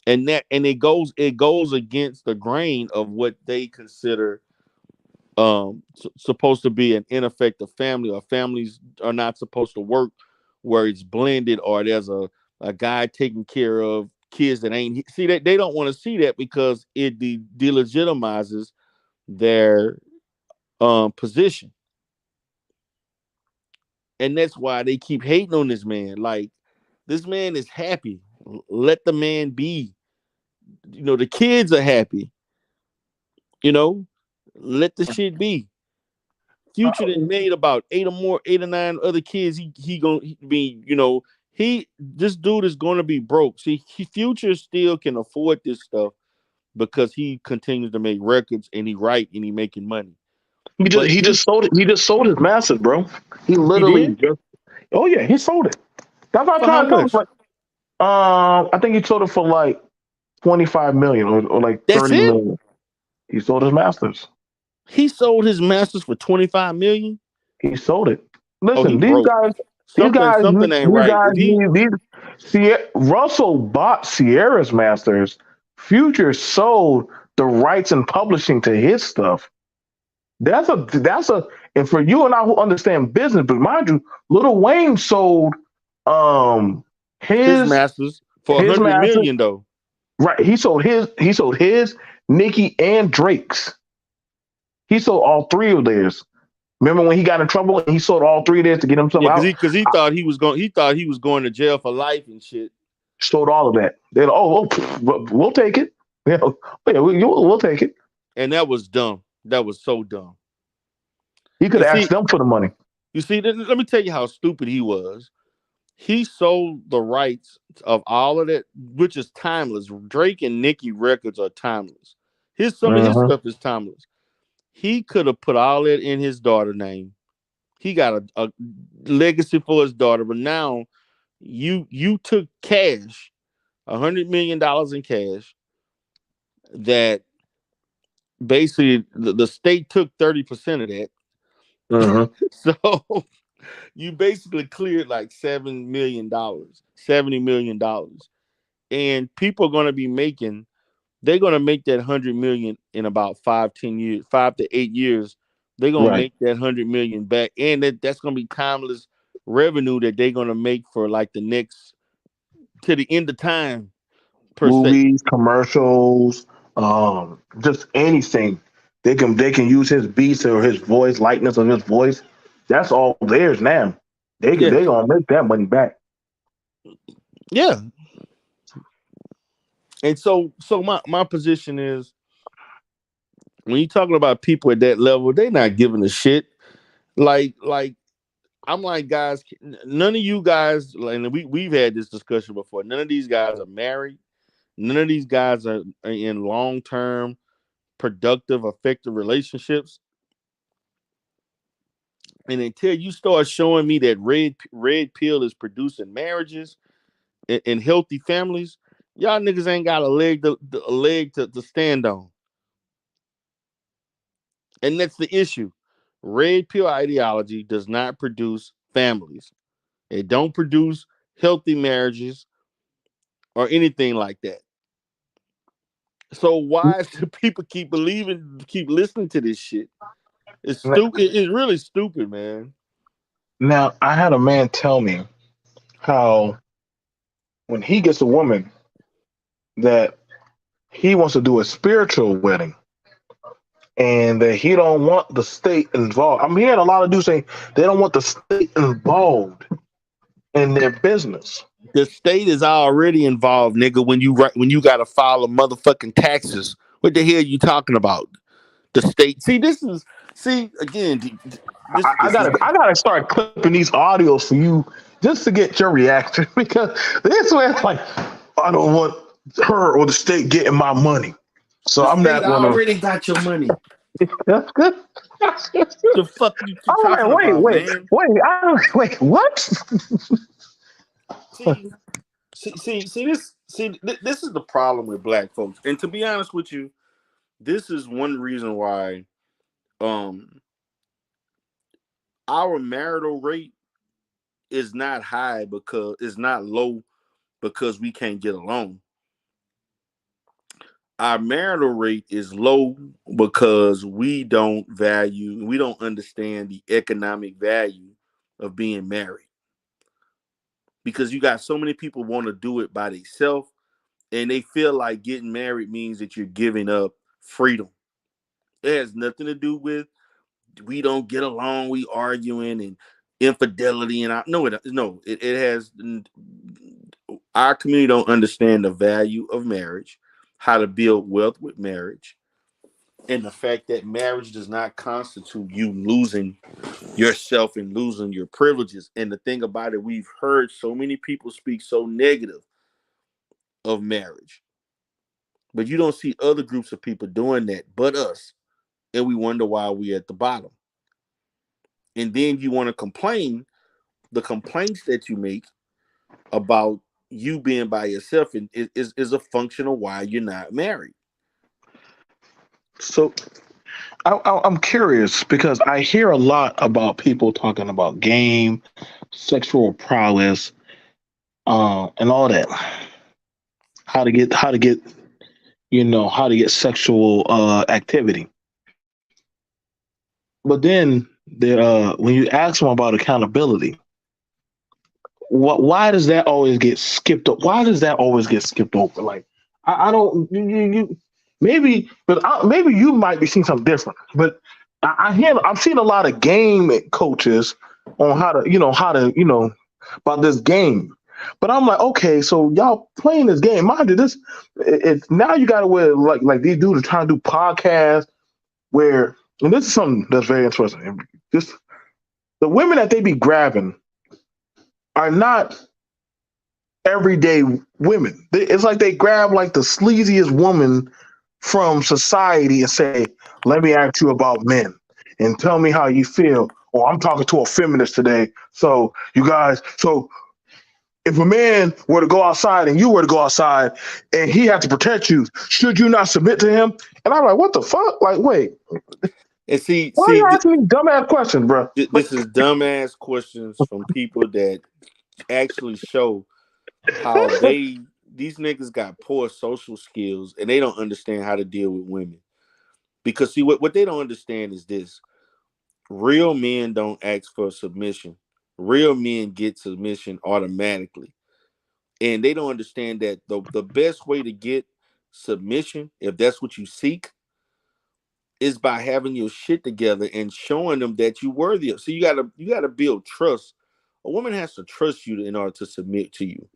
And it goes against the grain of what they consider supposed to be an ineffective family, or families are not supposed to work where it's blended, or there's a guy taking care of kids that ain't see that they don't want to see that because it delegitimizes their position. And that's why they keep hating on this man. Like, this man is happy. Let the man be. The kids are happy. You know, let the shit be. Future that made about eight or nine other kids. He gonna be. He this dude is gonna be broke. See, Future still can afford this stuff because he continues to make records and he write and he making money. He just But he just sold it. He just sold his masters, bro. He he literally did just. Oh yeah, he sold it. That's what I'm for how trying to tell him. much? Like, I think he sold it for like 25 million, or like That's 30 it. million. He sold his masters. He sold his masters for 25 million. He sold it. Oh, he Listen, these broke. guys, these Something guys, something ain't these right. guys If he need these. Russell bought Sierra's masters. Future sold the rights and publishing to his stuff. That's a and for you and I who understand business, but mind you, Little Wayne sold um his his masters for a his hundred masters. million though. Right. He sold his, Nicki, and Drake's. He sold all three of theirs. Remember when he got in trouble and he sold all three of theirs to get himself Yeah, because out? he I thought he was going to jail for life and shit. sold all of that. They're like, we'll take it. Yeah, yeah, we'll take it. And that was dumb. That was so dumb. He could And have asked see, them for the money. let me tell you how stupid he was. He sold the rights of all of that, which is timeless. Drake and Nicki records are timeless. Some of his Uh-huh. stuff is timeless. He could have put all that in his daughter's name. He got a legacy for his daughter, but now you took cash, $100 million in cash, that basically the state took 30% of that. Uh-huh. So you basically cleared like $7 million, $70 million. And people are gonna be making they're gonna make that 100 million in about 5-10 years, 5 to 8 years. They're gonna Right. make that 100 million back. And that's gonna be timeless revenue that they're gonna make for like the next to the end of time per se. Movies, commercials, just anything. They can use his beats or his voice, likeness of his voice. That's all theirs now. Yeah. They gonna make that money back. Yeah. And so my position is, when you're talking about people at that level, they're not giving a shit. Like I'm like, guys, none of you guys, and we've had this discussion before. None of these guys are married. None of these guys are in long term, productive, effective relationships. And until you start showing me that red pill is producing marriages and healthy families, y'all niggas ain't got a leg to stand on. And that's the issue. Red pill ideology does not produce families. It don't produce healthy marriages or anything like that. So why should people keep listening to this shit? It's stupid. It's really stupid, man. Now, I had a man tell me how when he gets a woman that he wants to do a spiritual wedding and that he don't want the state involved. I'm hearing a lot of dudes saying they don't want the state involved in their business. The state is already involved, nigga. When you gotta file a motherfucking taxes, what the hell you talking about? The state. See again. I gotta start clipping these audios for you just to get your reaction because this way it's like I don't want her or the state getting my money. So The I'm state not gonna. already got your money. That's good. That's good. The fuck you I'm like, talking wait, about, wait, man? wait, wait, what? See, this is the problem with black folks. And to be honest with you, this is one reason why um our marital rate is not high because it's not low because we can't get along. Our marital rate is low because we don't understand the economic value of being married. Because you got so many people want to do it by themselves and they feel like getting married means that you're giving up freedom. It has nothing to do with we don't get along, we arguing and infidelity and I no it no it has our community don't understand the value of marriage, how to build wealth with marriage, and the fact that marriage does not constitute you losing yourself and losing your privileges. And the thing about it, we've heard so many people speak so negative of marriage, but you don't see other groups of people doing that but us, and we wonder why we're at the bottom. And then you want to complain. The complaints that you make about you being by yourself and is a function of why you're not married. So I'm curious because I hear a lot about people talking about game, sexual prowess, and all that. How to get how to get sexual activity. But then when you ask them about accountability, why does that always get skipped up? Why does that always get skipped over? Like I don't maybe, but maybe you might be seeing something different. But I've seen a lot of game coaches on how to about this game. But I'm like, okay, so y'all playing this game. Mind you, it's now you got to wear like these dudes are trying to do podcasts where, and this is something that's very interesting. Just the women that they be grabbing are not everyday women. It's like they grab like the sleaziest woman from society and say, "Let me ask you about men and tell me how you feel." Or I'm talking to a feminist today. So you guys, so if a man were to go outside and you were to go outside and he had to protect you, should you not submit to him? And I'm like, what the fuck? Like, wait, And why are you asking me dumbass questions, bro? this is dumbass questions from people that actually show how these niggas got poor social skills and they don't understand how to deal with women. Because see what they don't understand is this: real men don't ask for submission. Real men get submission automatically. And they don't understand that the best way to get submission, if that's what you seek, is by having your shit together and showing them that you worthy of. So you gotta build trust. A woman has to trust you in order to submit to you.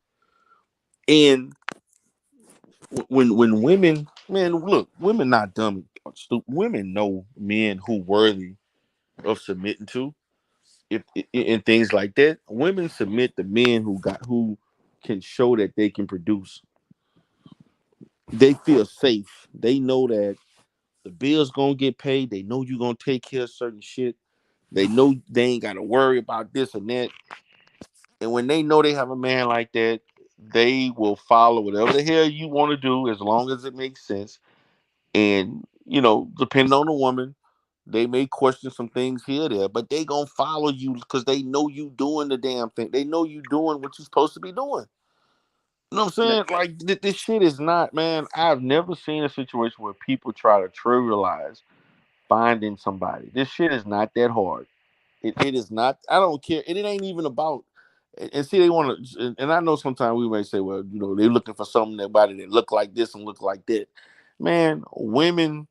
And when women, man, look, women not dumb. Women know men who worthy of submitting to, if and things like that. Women submit to men who can show that they can produce. They feel safe. They know that the bills gonna get paid. They know you gonna take care of certain shit. They know they ain't gotta worry about this and that. And when they know they have a man like that, they will follow whatever the hell you want to do as long as it makes sense. And depending on the woman, They may question some things here or there, but they gonna follow you because they know you doing the damn thing. They know you doing what you're supposed to be doing. You know what I'm saying? Like this shit is not, man. I've never seen a situation where people try to trivialize finding somebody. This shit is not that hard. It is not. I don't care. And it ain't even about. And see, they want to. And I know sometimes we may say, well, they're looking for somebody that look like this and look like that. Man, women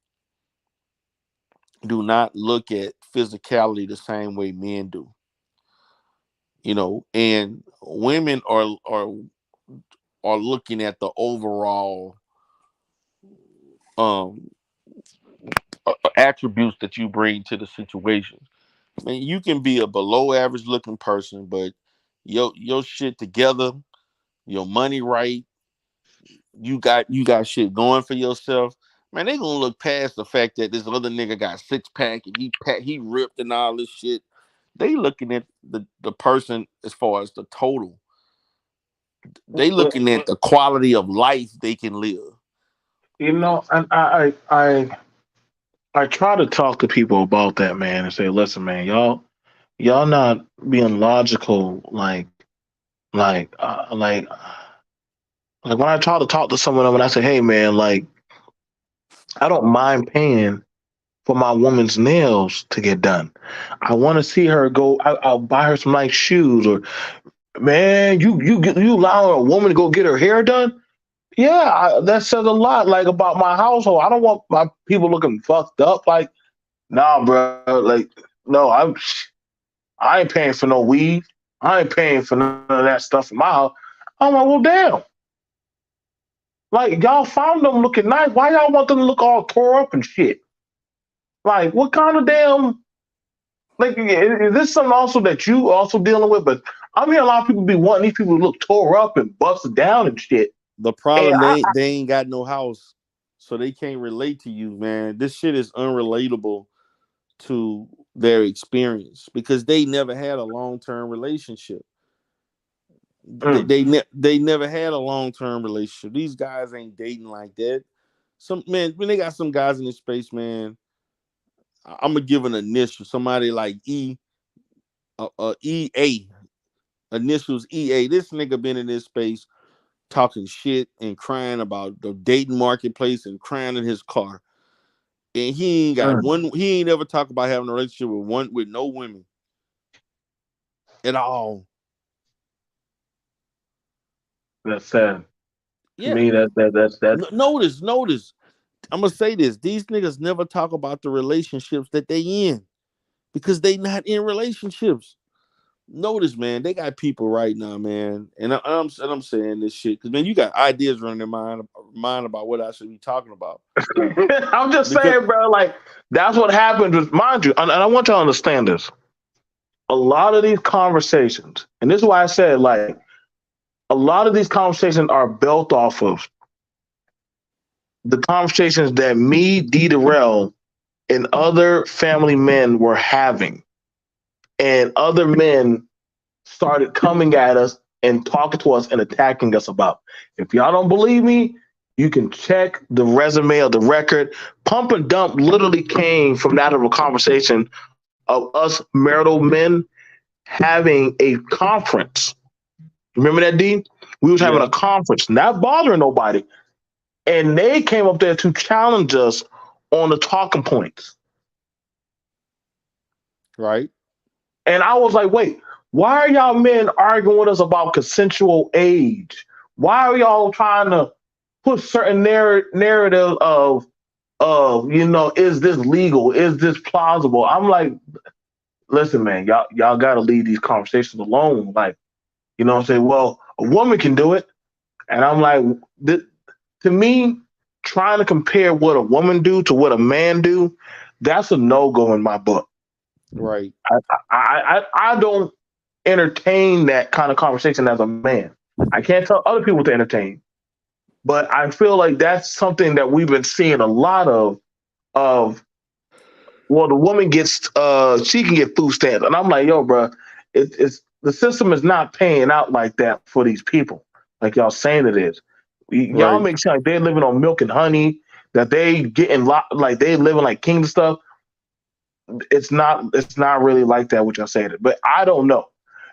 do not look at physicality the same way men do. And women are looking at the overall um attributes that you bring to the situation. I mean, you can be a below average looking person, but your shit together, your money right, you got shit going for yourself. Man, they gonna look past the fact that this other nigga got 6-pack and he ripped and all this shit. They looking at the person as far as the total. They looking at the quality of life they can live. And I try to talk to people about that, man, and say, listen, man, y'all not being logical, like like when I try to talk to someone and I say, hey, man, like I don't mind paying for my woman's nails to get done. I want to see her go. I'll buy her some nice shoes. Or man, you allowing a woman to go get her hair done? Yeah, that says a lot, like about my household. I don't want my people looking fucked up. Like, nah, bro. Like, no, I ain't paying for no weed. I ain't paying for none of that stuff in my house. I'm like, well, damn. Like, y'all found them looking nice. Why y'all want them to look all tore up and shit? Like, what kind of damn like is this something also that you also dealing with? But I'm hearing a lot of people be wanting these people to look tore up and busted down and shit. The And problem they ain't got no house, so they can't relate to you, man. This shit is unrelatable to their experience because they never had a long term relationship. They mm, they, ne- they never had a long term relationship. These guys ain't dating like that. Some man, when they got some guys in this space, man, I'm gonna give an initial. Somebody like EA, initials EA. This nigga been in this space talking shit and crying about the dating marketplace and crying in his car. And he ain't got mm, one. He ain't ever talk about having a relationship with no women at all. that's sad. To Yeah. me, that's Notice. I'm gonna say this: these niggas never talk about the relationships that they in because they not in relationships. Notice, man, they got people right now, man, and I'm saying this shit because man, you got ideas running in mind about what I should be talking about I'm just because saying, bro, like that's what happens with mind you, and I want y'all to understand this. A lot of these conversations, and this is why I said like a lot of these conversations are built off of the conversations that me, D Darrell, and other family men were having. And other men started coming at us and talking to us and attacking us about. If y'all don't believe me, you can check the resume of the record. Pump and dump literally came from that of a conversation of us marital men having a conference. Remember that, D? We was having a yeah, conference, not bothering nobody. And they came up there to challenge us on the talking points. right, And I was like, wait, why are y'all men arguing with us about consensual age? Why are y'all trying to put certain narrative of is this legal? Is this plausible? I'm like, listen, man, y'all gotta leave these conversations alone. Like, I'm saying, well, a woman can do it. And I'm like, to me, trying to compare what a woman do to what a man do, that's a no-go in my book. right, I don't entertain that kind of conversation as a man. I can't tell other people to entertain, but I feel like that's something that we've been seeing a lot of well, the woman gets she can get food stamps, and I'm like, yo, bro, it's the system is not paying out like that for these people, like y'all saying it is. Y'all right. make sure like they're living on milk and honey, that they getting like they living like king and stuff. it's not really like that what y'all saying. But I don't know.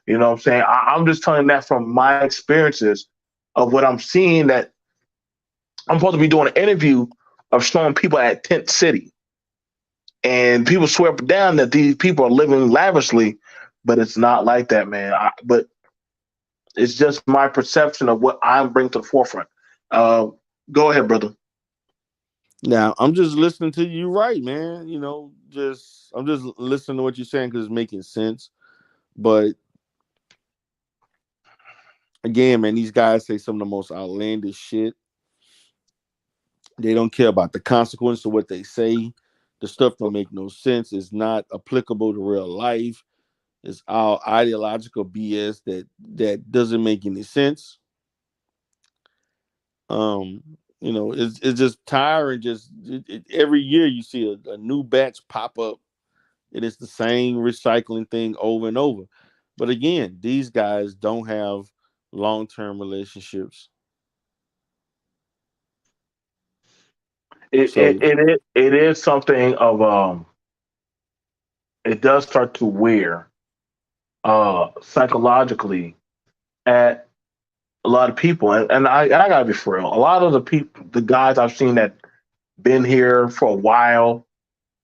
You know what I'm saying? I'm just telling that from my experiences of what I'm seeing that I'm supposed to be doing an interview of showing people at Tent City. And people swear up and down that these people are living lavishly, but it's not like that, man. But it's just my perception of what I'm bringing to the forefront. Uh, Go ahead, brother. Now I'm just listening to you, right, man. Just I'm just listening to what you're saying because it's making sense. But again, man, these guys say some of the most outlandish shit. They don't care about the consequence of what they say. The stuff don't make no sense. It's not applicable to real life. It's all ideological BS that doesn't make any sense. Um, it's just tiring. Every year you see a new batch pop up, and it's the same recycling thing over and over. But again, these guys don't have long term relationships. It it So it is, it is something of it does start to wear psychologically at a lot of people, and I gotta be for real. A lot of the people, the guys I've seen that been here for a while,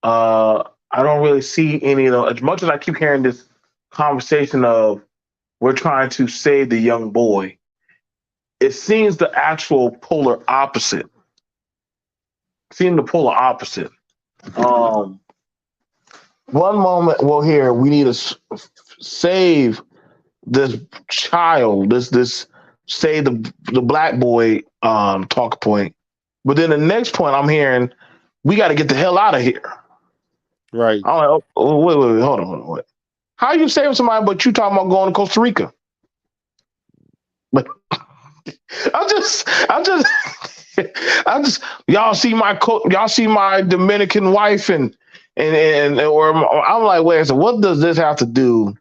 I don't really see any of them. As much as I keep hearing this conversation of we're trying to save the young boy, it seems the actual polar opposite. Seem the polar opposite. Um, One moment we'll hear we need to save this child, this say the black boy talk point, but then the next point I'm hearing we got to get the hell out of here. right, I'm like, wait, hold on, wait. How you saving somebody, but you talking about going to Costa Rica? But I just, I just, y'all see my Dominican wife and or I'm like, wait, so what does this have to do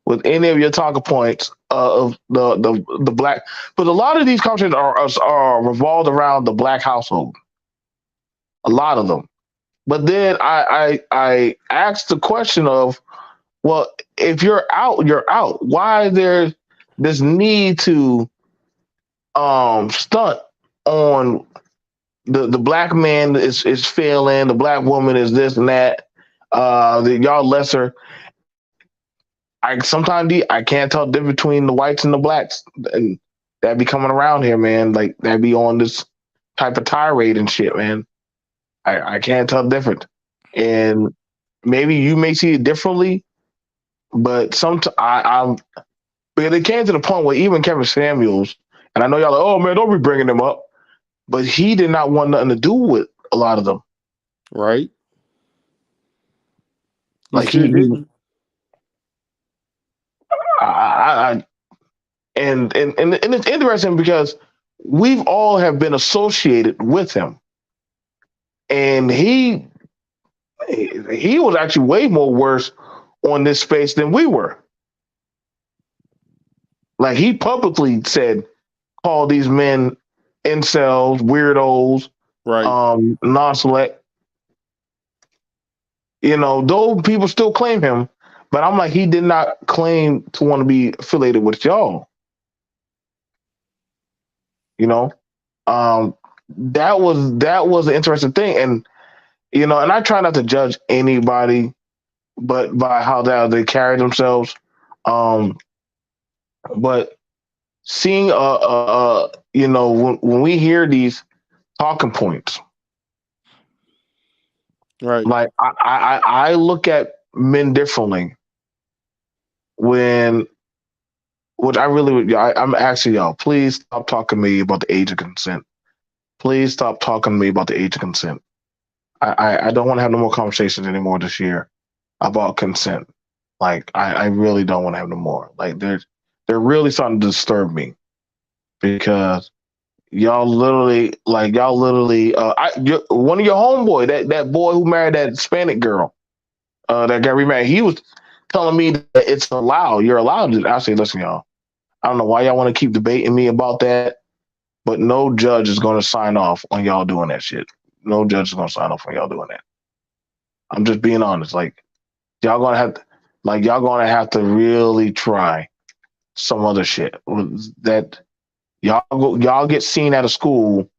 with any of your talking points of the black? But a lot of these conversations are revolved around the black household. A lot of them. But then I asked the question of, well, if you're out, you're out. Why is there this need to stunt on the black man is failing, the black woman is this and that, the y'all lesser. I sometimes I can't tell the difference between the whites and the blacks, and that be coming around here, man. Like that be on this type of tirade and shit, man. I can't tell the difference, and maybe you may see it differently, but I'm because it came to the point where even Kevin Samuels, and I know y'all like, oh man, don't be bringing him up, but he did not want nothing to do with a lot of them. right. He Like sure he didn't. I and it's interesting because we've all have been associated with him, and he was actually way more worse on this space than we were. Like he publicly said, call these men incels, weirdos, Right, non-select. You know, those people still claim him, but I'm like, he did not claim to want to be affiliated with y'all. You know, um, that was an interesting thing, and and I try not to judge anybody, but by how they carry themselves. Um, but seeing when we hear these talking points, right, like I look at men differently when which I really would. I'm asking y'all, please stop talking to me about the age of consent. Please stop talking to me about the age of consent. I don't want to have no more conversations anymore this year about consent. Like I really don't want to have no more. Like they're really starting to disturb me because y'all literally one of your homeboy, that boy who married that Hispanic girl, that got remarried, he was telling me that it's allowed. You're allowed to. I say, listen, y'all. I don't know why y'all want to keep debating me about that, but no judge is going to sign off on y'all doing that shit. No judge is going to sign off on y'all doing that. I'm just being honest. Like y'all gonna have to, y'all gonna have to really try some other shit that y'all get seen at a school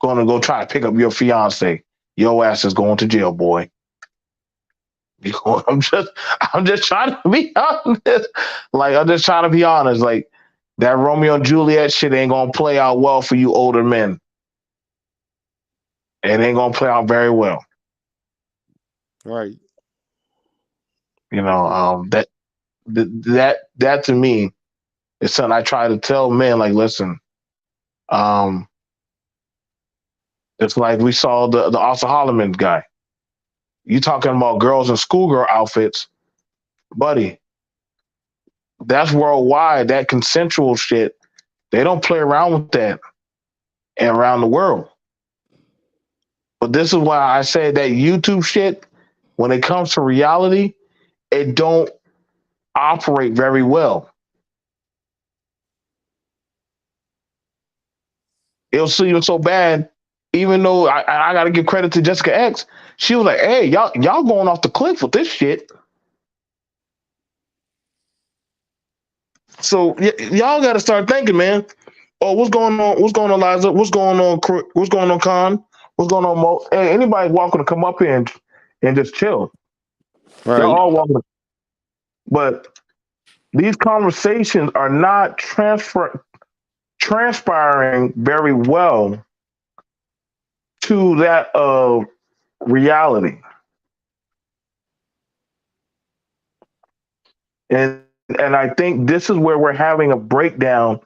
going to go try to pick up your fiance. Your ass is going to jail, boy. I'm just I'm just trying to be honest. I'm just trying to be honest. Like that Romeo and Juliet shit ain't gonna play out well for you older men. It ain't gonna play out very well. Right. You know, that to me is something I try to tell men. Like, listen, um, it's like we saw the Asa Holloman guy. You talking about girls in schoolgirl outfits, buddy? That's worldwide. That consensual shit. They don't play around with that around the world. But this is why I say that YouTube shit, when it comes to reality, it don't operate very well. It'll see you so bad, even though I got to give credit to Jessica X. She was like, "Hey, y'all going off the cliff with this shit." So y'all got to start thinking, man. Oh, what's going on? What's going on, Liza? What's going on? What's going on, Con? What's going on, Mo? Hey, anybody welcome to come up here and just chill. Y'all Right. all welcome. But these conversations are not transpiring very well to that of reality. And I think this is where we're having a breakdown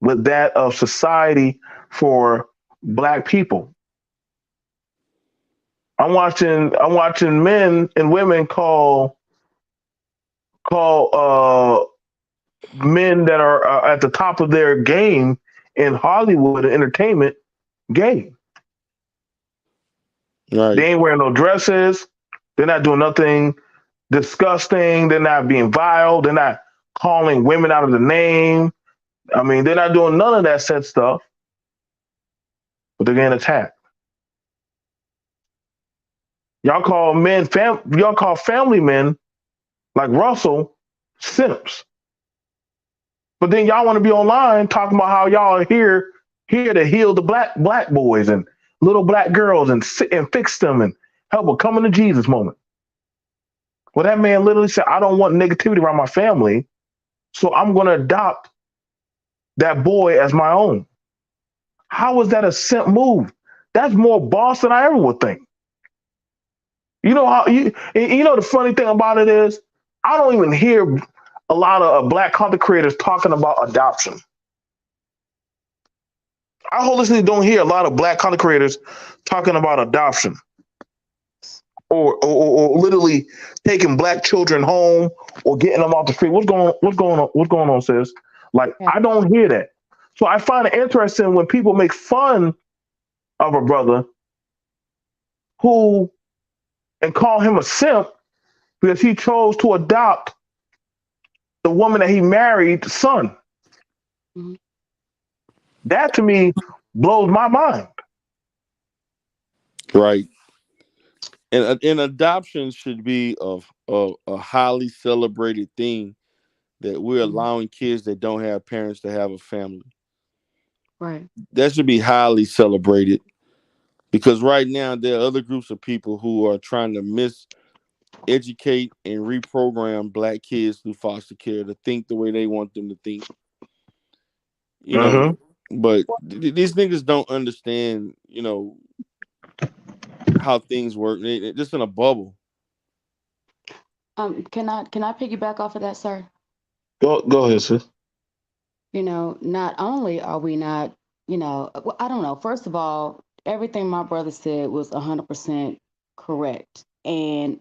with that of society for black people. I'm watching men and women call men that are at the top of their game in Hollywood and entertainment gay. Right. They ain't wearing no dresses. They're not doing nothing disgusting. They're not being vile. They're not calling women out of the name. I mean, they're not doing none of that said stuff, but they're getting attacked. Y'all call family men like Russell simps. But then y'all want to be online talking about how y'all are here to heal the black boys and little black girls and fix them and help them come into Jesus moment. Well, that man literally said, I don't want negativity around my family, so I'm going to adopt that boy as my own. How is that a simp move? That's more boss than I ever would think. You know how you know the funny thing about it is I don't even hear a lot of black content creators talking about adoption. I honestly don't hear a lot of black content creators talking about adoption or literally taking black children home or getting them off the street. What's going on, sis? Like Yeah. I don't hear that. So I find it interesting when people make fun of a brother who and call him a simp because he chose to adopt the woman that he married son. Mhm. That to me blows my mind. Right. And adoption should be a highly celebrated thing that we're Mhm. allowing kids that don't have parents to have a family. Right. That should be highly celebrated because right now there are other groups of people who are trying to miseducate and reprogram black kids through foster care to think the way they want them to think. You know, Mm-hmm. but these niggas don't understand. How things work. They just in a bubble. Can I piggyback off of that, sir? Go ahead, sis. Not only are we not, well, I don't know. First of all, everything my brother said was 100% correct. And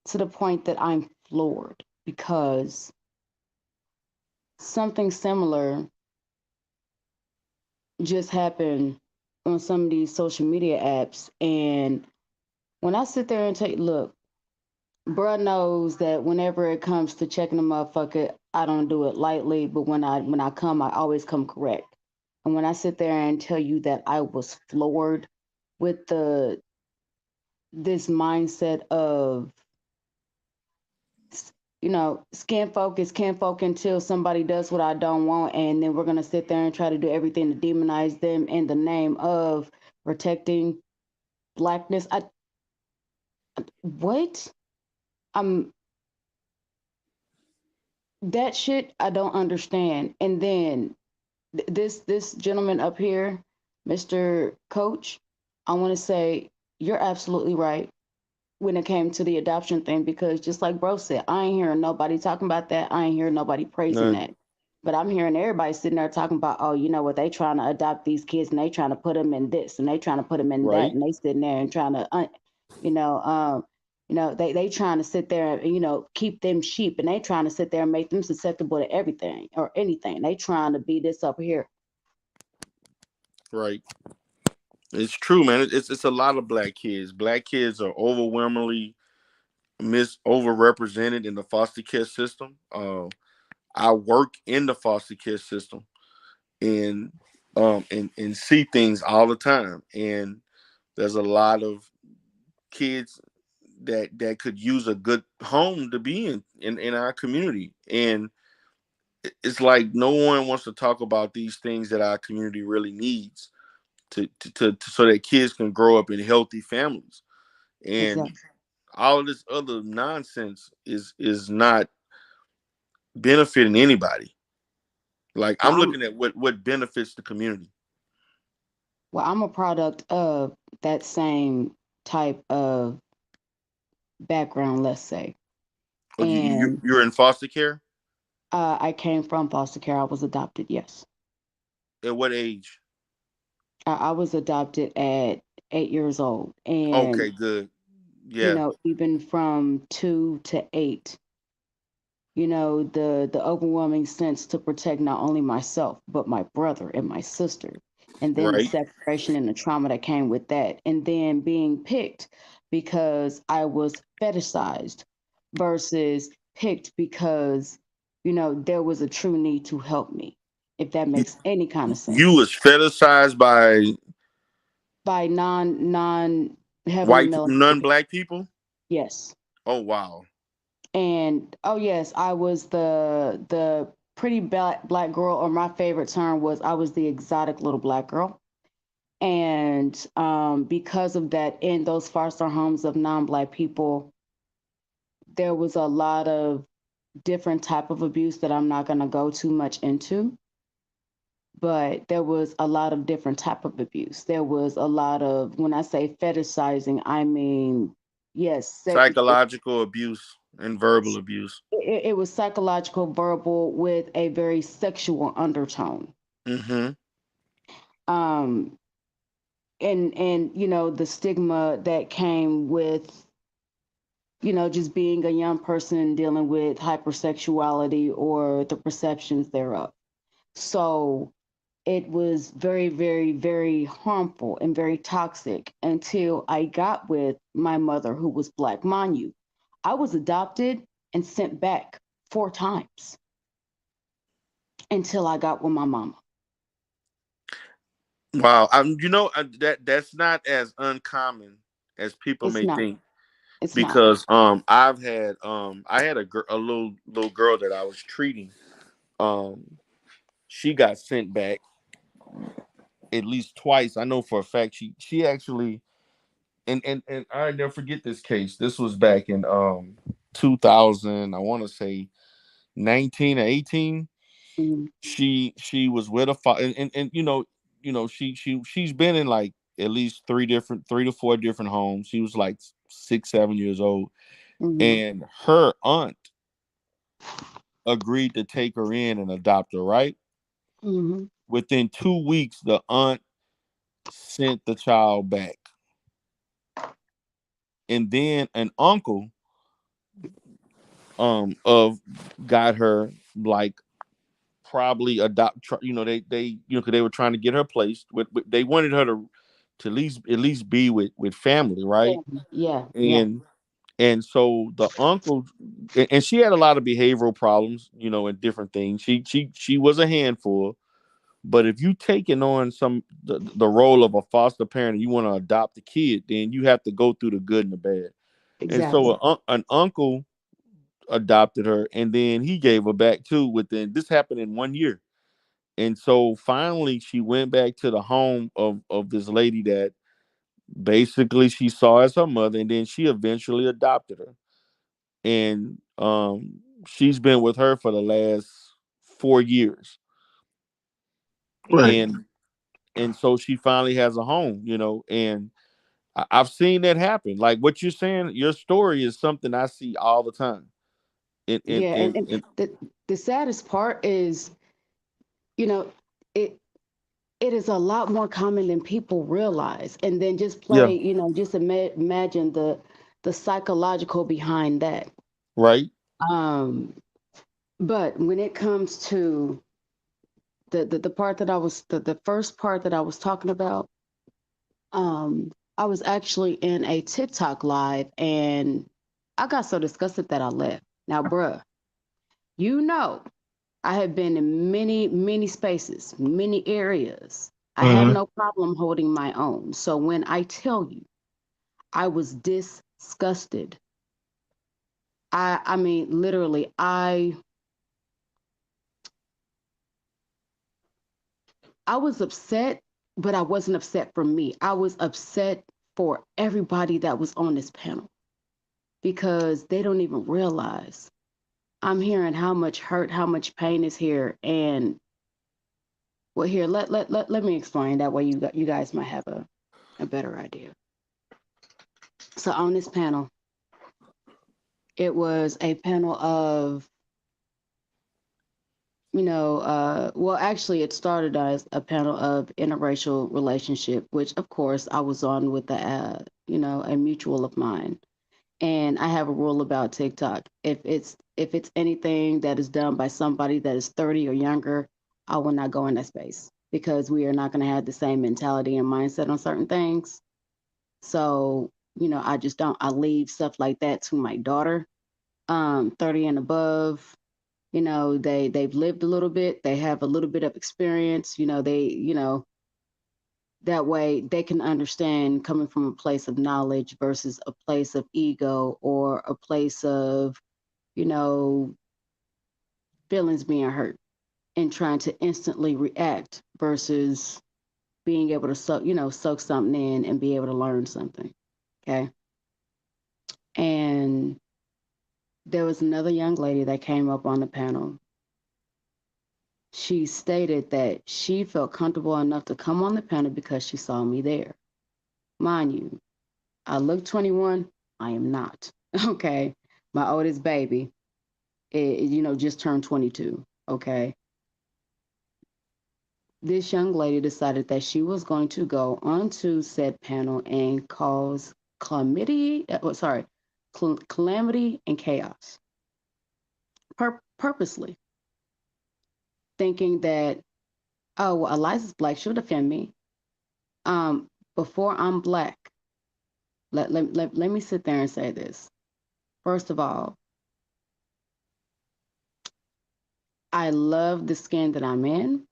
to the point that I'm floored because something similar just happened on some of these social media apps. And when I sit there and take, look, bruh knows that whenever it comes to checking a motherfucker, I don't do it lightly, but when I come, I always come correct. And when I sit there and tell you that I was floored with this mindset of, skin focus, kin folk until somebody does what I don't want, and then we're gonna sit there and try to do everything to demonize them in the name of protecting blackness. What? I'm that shit I don't understand. And then this gentleman up here, Mr. Coach, I want to say you're absolutely right when it came to the adoption thing, because just like bro said, I ain't hearing nobody talking about that. I ain't hearing nobody praising None. that. But I'm hearing everybody sitting there talking about, oh, you know what, they trying to adopt these kids and they trying to put them in this and they trying to put them in that Right. and they sitting there and trying to, you know, um, they trying to sit there and keep them sheep, and they trying to sit there and make them susceptible to everything or anything. They trying to be this up here. Right. It's true, man. It's a lot of black kids. Black kids are overwhelmingly overrepresented in the foster care system. I work in the foster care system, and and see things all the time. And there's a lot of kids that could use a good home to be in our community. And it's like no one wants to talk about these things that our community really needs so that kids can grow up in healthy families. And Exactly. all of this other nonsense is not benefiting anybody. Like Well, I'm looking at what benefits the community. I'm a product of that same type of background, let's say. Oh, And you're in foster care? I came from foster care. I was adopted, yes. At what age? I was adopted at 8 years old. And, Okay, good. Yeah. even from 2 to 8, the overwhelming sense to protect not only myself, but my brother and my sister. And then the Right. separation and the trauma that came with that. And then being picked because I was fetishized versus picked because, there was a true need to help me, if that You, makes any kind of you sense. was fetishized by By non heavily white melanated. non-black people? Yes. Oh wow. And oh yes, I was the pretty black girl, or my favorite term was I was the exotic little black girl. And because of that, in those foster homes of non-black people, there was a lot of different type of abuse that I'm not going to go too much into. But there was a lot of different type of abuse. There was a lot of, when I say fetishizing, I mean, yes, Psychological abuse and verbal abuse. it was psychological, verbal, with a very sexual undertone. Mm-hmm. Um, and the stigma that came with just being a young person dealing with hypersexuality or the perceptions thereof. So it was very, very, very harmful and very toxic until I got with my mother, who was black. Mind you, I was adopted and sent back 4 times until I got with my mama. Wow. That's not as uncommon as people It's may not. think. It's not. Because I had a little girl that I was treating. Um, she got sent back at least twice. I know for a fact she actually and I never forget this case. This was back in 2000. I want to say 19 or 18. Mm-hmm. She was with a and she's been in like at least three to four different homes. She was like 6 7 years old, Mm-hmm. and her aunt agreed to take her in and adopt her. Right Mm-hmm. within 2 weeks, the aunt sent the child back, and then an uncle of got her like probably they 'cause they were trying to get her placed they wanted her to at least be with family, right? Yeah. Yeah. And so the uncle, and she had a lot of behavioral problems, and different things. She was a handful, But if you taking on the role of a foster parent and you want to adopt a kid, then you have to go through the good and the bad. And so Exactly. an uncle adopted her, and then he gave her back too. Within this happened in 1 year, and so finally she went back to the home of this lady that basically she saw as her mother, and then she eventually adopted her, and she's been with her for the last 4 years, Right. and so she finally has a home, and I've seen that happen. Like what you're saying, your story is something I see all the time. And and Yeah, and, and and the saddest part is, you know, it it is a lot more common than people realize. And then just yeah, play, just imagine the psychological behind that. right. Um, but when it comes to the part that the first part that I was talking about, I was actually in a TikTok live and I got so disgusted that I left. Now, bruh, you know, I have been in many, many spaces, many areas. I have Hmm. no problem holding my own. So when I tell you I was disgusted, I mean literally I was upset, but I wasn't upset for me. I was upset for everybody that was on this panel because they don't even realize I'm hearing how much hurt, how much pain is here. And well, here, let me explain. That way you guys might have a better idea. So on this panel, it was a panel of, well, actually, it started as a panel of interracial relationship, which of course I was on with a mutual of mine. And I have a rule about TikTok. If it's anything that is done by somebody that is 30 or younger, I will not go in that space because we are not going to have the same mentality and mindset on certain things. So, I just don't. I leave stuff like that to my daughter, 30 and above. They've lived a little bit. They have a little bit of experience. That way they can understand coming from a place of knowledge versus a place of ego or a place of, you know, feelings being hurt and trying to instantly react versus being able to soak something in and be able to learn something. Okay. And there was another young lady that came up on the panel. She stated that she felt comfortable enough to come on the panel because she saw me there. Mind you, I look 21. I am not. Okay. My oldest baby, just turned 22. Okay. This young lady decided that she was going to go onto said panel and cause calamity and chaos purposely, thinking that, oh, well, Eliza's black, she'll defend me. Um, Before I'm black, let me sit there and say this. First of all, I love the skin that I'm in.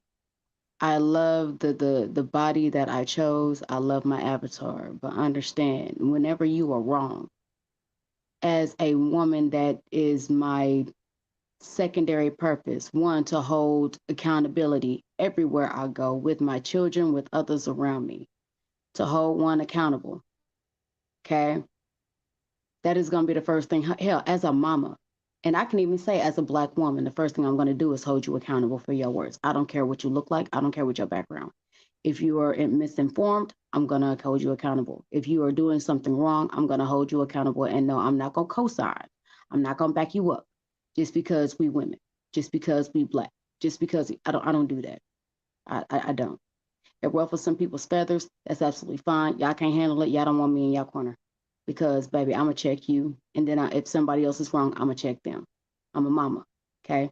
I love the body that I chose. I love my avatar. But understand, whenever you are wrong, as a woman, that is my secondary purpose. One, to hold accountability everywhere I go with my children, with others around me, to hold one accountable. Okay. That is going to be the first thing. Hell, as a mama, and I can even say as a black woman, the first thing I'm going to do is hold you accountable for your words. I don't care what you look like. I don't care what your background. If you are misinformed, I'm going to hold you accountable. If you are doing something wrong, I'm going to hold you accountable. And no, I'm not going to co-sign. I'm not going to back you up just because we women, just because we black, just because I don't do that. I don't. It ruffles some people's feathers. That's absolutely fine. Y'all can't handle it. Y'all don't want me in y'all corner. Because, baby, I'm going to check you. And then if somebody else is wrong, I'm going to check them. I'm a mama. Okay.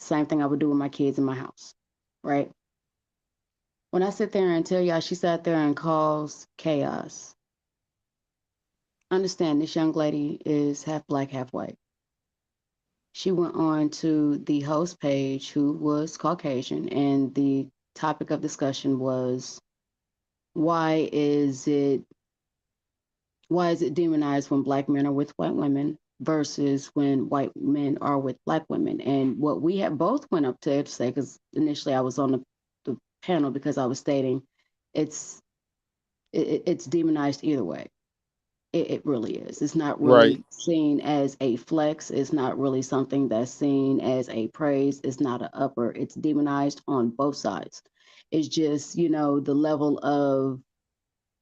Same thing I would do with my kids in my house. Right. When I sit there and tell y'all she sat there and caused chaos, understand this young lady is half black, half white. She went on to the host page, who was Caucasian, and the topic of discussion was why is it why is it demonized when black men are with white women versus when white men are with black women? And what we have both went up to say, because initially I was on the panel because I was stating it's it's demonized either way. It really is. It's not Right. really seen as a flex. It's not really something that's seen as a praise. It's not an upper. It's demonized on both sides. It's just, the level of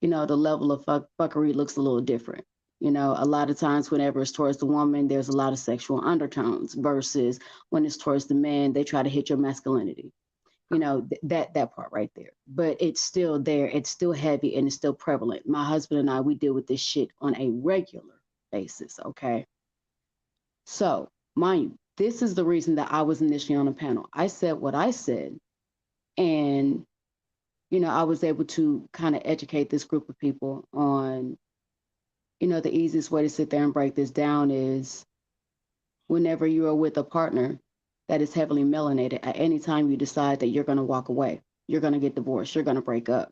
fuckery looks a little different. A lot of times whenever it's towards the woman, there's a lot of sexual undertones versus when it's towards the man, they try to hit your masculinity. That part right there. But it's still there. It's still heavy and it's still prevalent. My husband and I, we deal with this shit on a regular basis. Okay. So, mind you, this is the reason that I was initially on the panel. I said what I said, and I was able to kind of educate this group of people on, the easiest way to sit there and break this down is whenever you are with a partner that is heavily melanated, at any time you decide that you're going to walk away, you're going to get divorced, you're going to break up,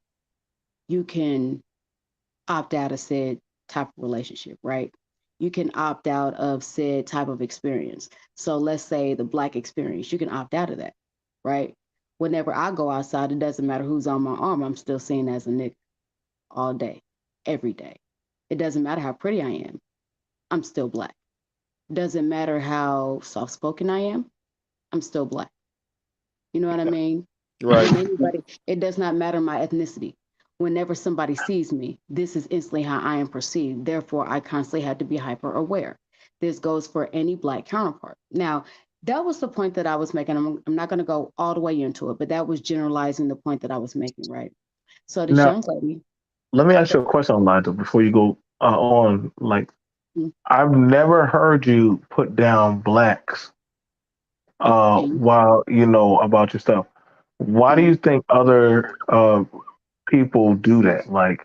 you can opt out of said type of relationship, right? You can opt out of said type of experience. So let's say the black experience, you can opt out of that, right? Whenever I go outside, it doesn't matter who's on my arm, I'm still seen as a nigga all day, every day. It doesn't matter how pretty I am, I'm still black. Doesn't matter how soft spoken I am, I'm still black. You know what I mean? Right. When anybody, it does not matter my ethnicity. Whenever somebody sees me, this is instantly how I am perceived. Therefore, I constantly have to be hyper aware. This goes for any black counterpart. Now, that was the point that I was making. I'm not going to go all the way into it, but that was generalizing the point that I was making, right? So this Now, young lady, let me ask you a question, Elijah, before you go on. Like, mm, I've never heard you put down blacks can while you know about your stuff. Why do you you? think other people do that? Like,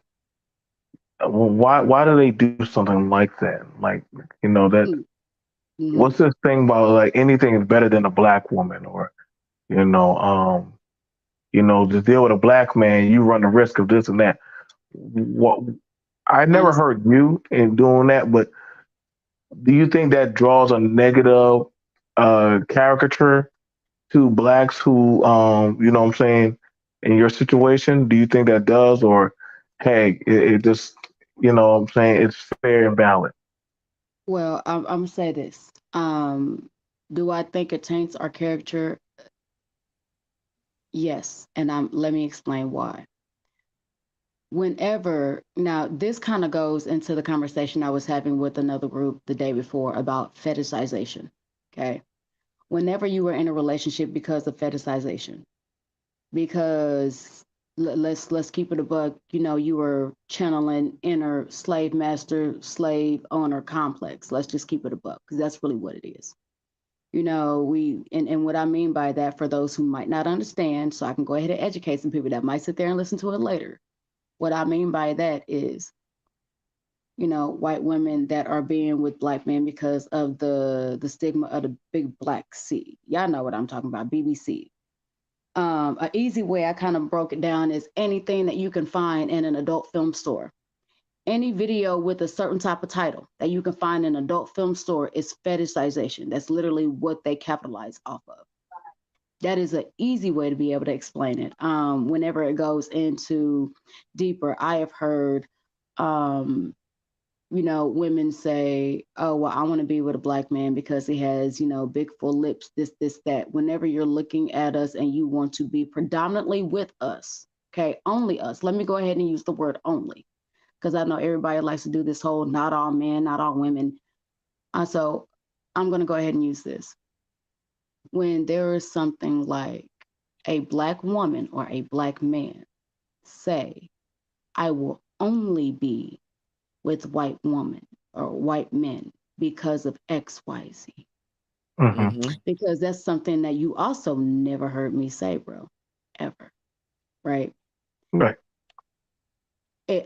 why do they do something like that? Like, that. Mm, mm-hmm. What's this thing about like anything is better than a black woman, or you know, to deal with a black man, you run the risk of this and that. What I never Honest. heard you in doing that, but do you think that draws a negative caricature to blacks who, what I'm saying, in your situation? Do you think that does, or hey, it just, what I'm saying, it's fair and valid? Well, I'm gonna say this. Do I think it taints our character? Yes, and let me explain why. Whenever now this kind of goes into the conversation I was having with another group the day before about fetishization. Okay. Whenever you were in a relationship because of fetishization, because let's keep it a buck, you were channeling inner slave master, slave owner complex. Let's just keep it a buck because that's really what it is. And what I mean by that for those who might not understand, so I can go ahead and educate some people that might sit there and listen to it later. What I mean by that is, white women that are being with black men because of the stigma of the big black C. Y'all know what I'm talking about, BBC. An easy way I kind of broke it down is anything that you can find in an adult film store. Any video with a certain type of title that you can find in an adult film store is fetishization. That's literally what they capitalize off of. That is an easy way to be able to explain it. Whenever it goes into deeper, I have heard, um, women say, "Oh, well, I want to be with a black man because he has, big full lips, this, that." Whenever you're looking at us and you want to be predominantly with us, okay, only us. Let me go ahead and use the word only because I know everybody likes to do this whole not all men, not all women. So I'm going to go ahead and use this. When there is something like a black woman or a black man say, I will only be with white woman or white men because of XYZ. Hmm. Mm-hmm. Because that's something that you also never heard me say, bro, ever. Right? Right.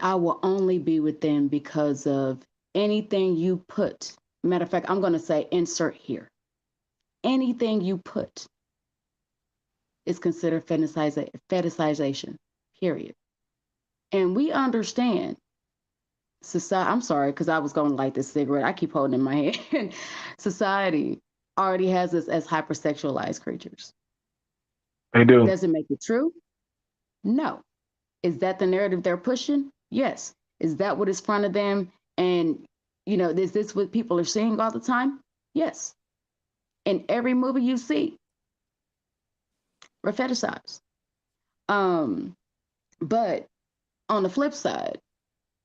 I will only be with them because of anything you put. Matter of fact, I'm going to say insert here. Anything you put is considered fetishization, period. And we understand society. I'm sorry, because I was going to light this cigarette. I keep holding it in my hand. Society already has us as hypersexualized creatures. They do. Does it make it true? No. Is that the narrative they're pushing? Yes. Is that what is in front of them? And, is this what people are seeing all the time? Yes. In every movie you see, we're fetishized. But on the flip side,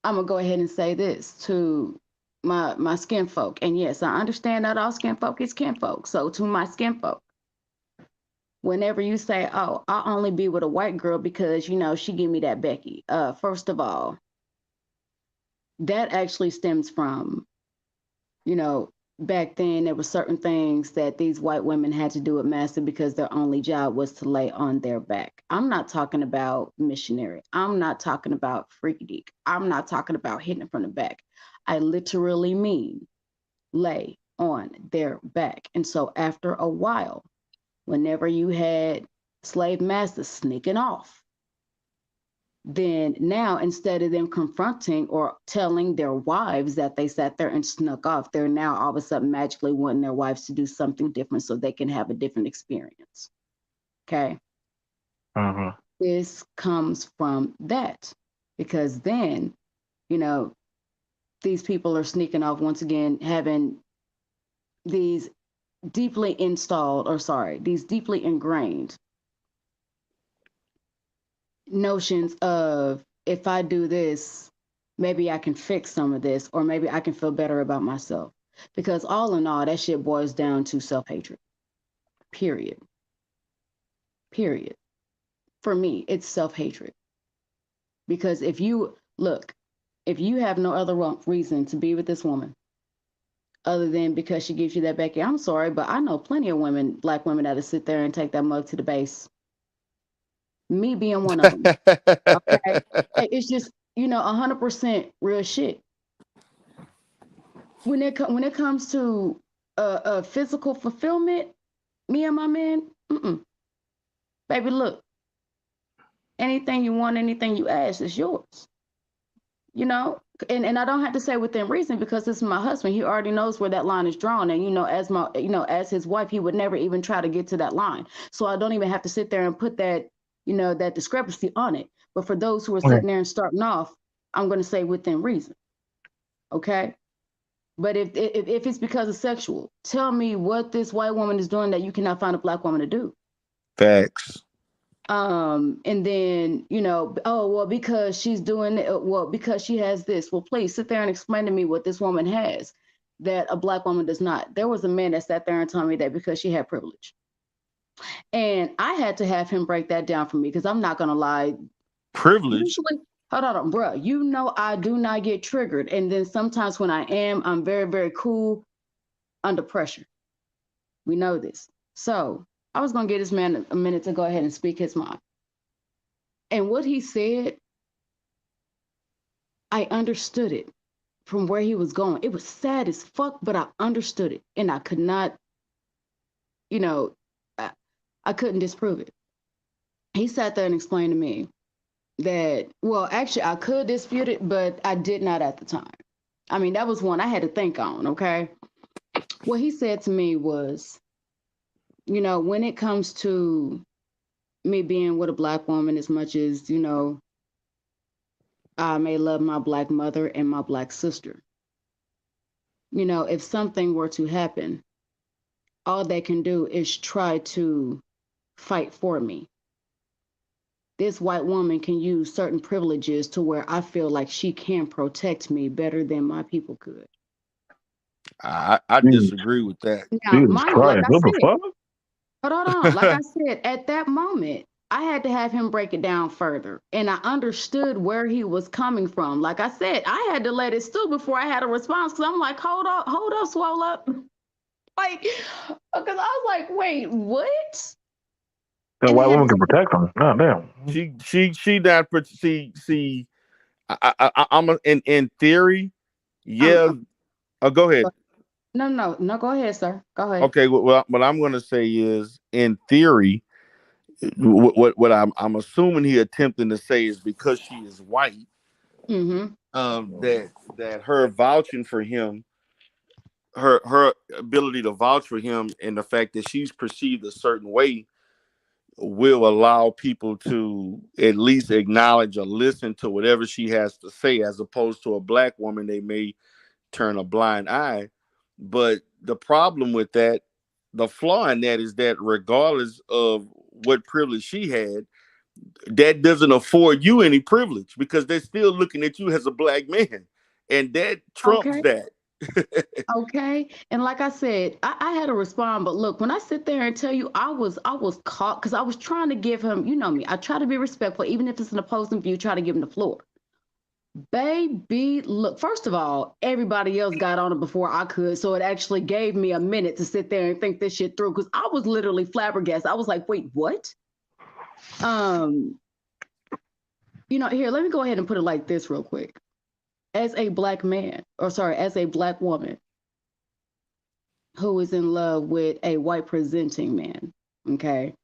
I'm gonna go ahead and say this to my skin folk. And yes, I understand not all skin folk is kin folk. So to my skin folk, whenever you say, "Oh, I'll only be with a white girl because she give me that Becky," first of all, that actually stems from you know back then there were certain things that these white women had to do with master because their only job was to lay on their back. I'm not talking about missionary. I'm not talking about freaky deek. I'm not talking about hitting it from the back. I literally mean lay on their back. And so after a while, whenever you had slave masters sneaking off, then now instead of them confronting or telling their wives that they sat there and snuck off, they're now all of a sudden magically wanting their wives to do something different so they can have a different experience. Okay. Mm-hmm. This comes from that because then, you know, these people are sneaking off once again, having these deeply installed, or sorry, these deeply ingrained notions of if I do this, maybe I can fix some of this, or maybe I can feel better about myself. Because all in all, that shit boils down to self hatred. Period. Period. For me, it's self hatred. Because if you look, if you have no other reason to be with this woman other than because she gives you that Becky, I'm sorry, but I know plenty of women, black women, that'll sit there and take that mug to the base. Me being one of them. Okay. It's just, 100% real shit. When it comes to physical fulfillment, me and my man, baby, look, anything you want, anything you ask is yours. You know, and I don't have to say within reason because this is my husband. He already knows where that line is drawn, and as his wife, he would never even try to get to that line. So I don't even have to sit there and put that, that discrepancy on it. But for those who are Okay. sitting there and starting off, I'm going to say within reason. Okay. But if it's because of sexual, tell me what this white woman is doing that you cannot find a black woman to do. Facts. And then, oh, well, because she's doing it, well, because she has this. Well, please sit there and explain to me what this woman has that a black woman does not. There was a man that sat there and told me that because she had privilege. And I had to have him break that down for me because I'm not going to lie. Privilege. Usually, hold on, bro. I do not get triggered. And then sometimes when I am, I'm very, very cool under pressure. We know this. So I was going to give this man a minute to go ahead and speak his mind. And what he said, I understood it from where he was going. It was sad as fuck, but I understood it. And I could not, you know, I, I couldn't disprove it. He sat there and explained to me that, well, actually, I could dispute it, but I did not at the time. I mean, that was one I had to think on, okay? What he said to me was, when it comes to me being with a black woman, as much as, I may love my black mother and my black sister, if something were to happen, all they can do is try to fight for me. This white woman can use certain privileges to where I feel like she can protect me better than my people could. I Jesus, disagree with that. Now, Jesus mind you, like Christ. I What the said, fuck? but hold on. Like I said, at that moment, I had to have him break it down further. And I understood where he was coming from. Like I said, I had to let it stew before I had a response because I'm like, hold up, swole up. Like, because I was like, wait, what? That And I white had to woman can take protect them. Oh, damn. she not see. I'm in theory. Yeah. um, Go ahead. no, go ahead, sir. Go ahead. Okay. Well, what I'm going to say is, in theory, what I'm assuming he attempting to say is because she is white, Mm-hmm. that her vouching for him, her ability to vouch for him, and the fact that she's perceived a certain way will allow people to at least acknowledge or listen to whatever she has to say, as opposed to a black woman, they may turn a blind eye. But the problem with that, the flaw in that, is that regardless of what privilege she had, that doesn't afford you any privilege because they're still looking at you as a black man, and that trumps Okay. that. Okay. And like I said, I had to respond, but look, when I sit there and tell you I was caught because I was trying to give him, you know me, I try to be respectful, even if it's an opposing view, try to give him the floor. Baby, look, first of all, everybody else got on it before I could. So it actually gave me a minute to sit there and think this shit through because I was literally flabbergasted. I was like, wait, what? Um, here, let me go ahead and put it like this real quick. As a black man, or sorry, as a black woman who is in love with a white presenting man, okay?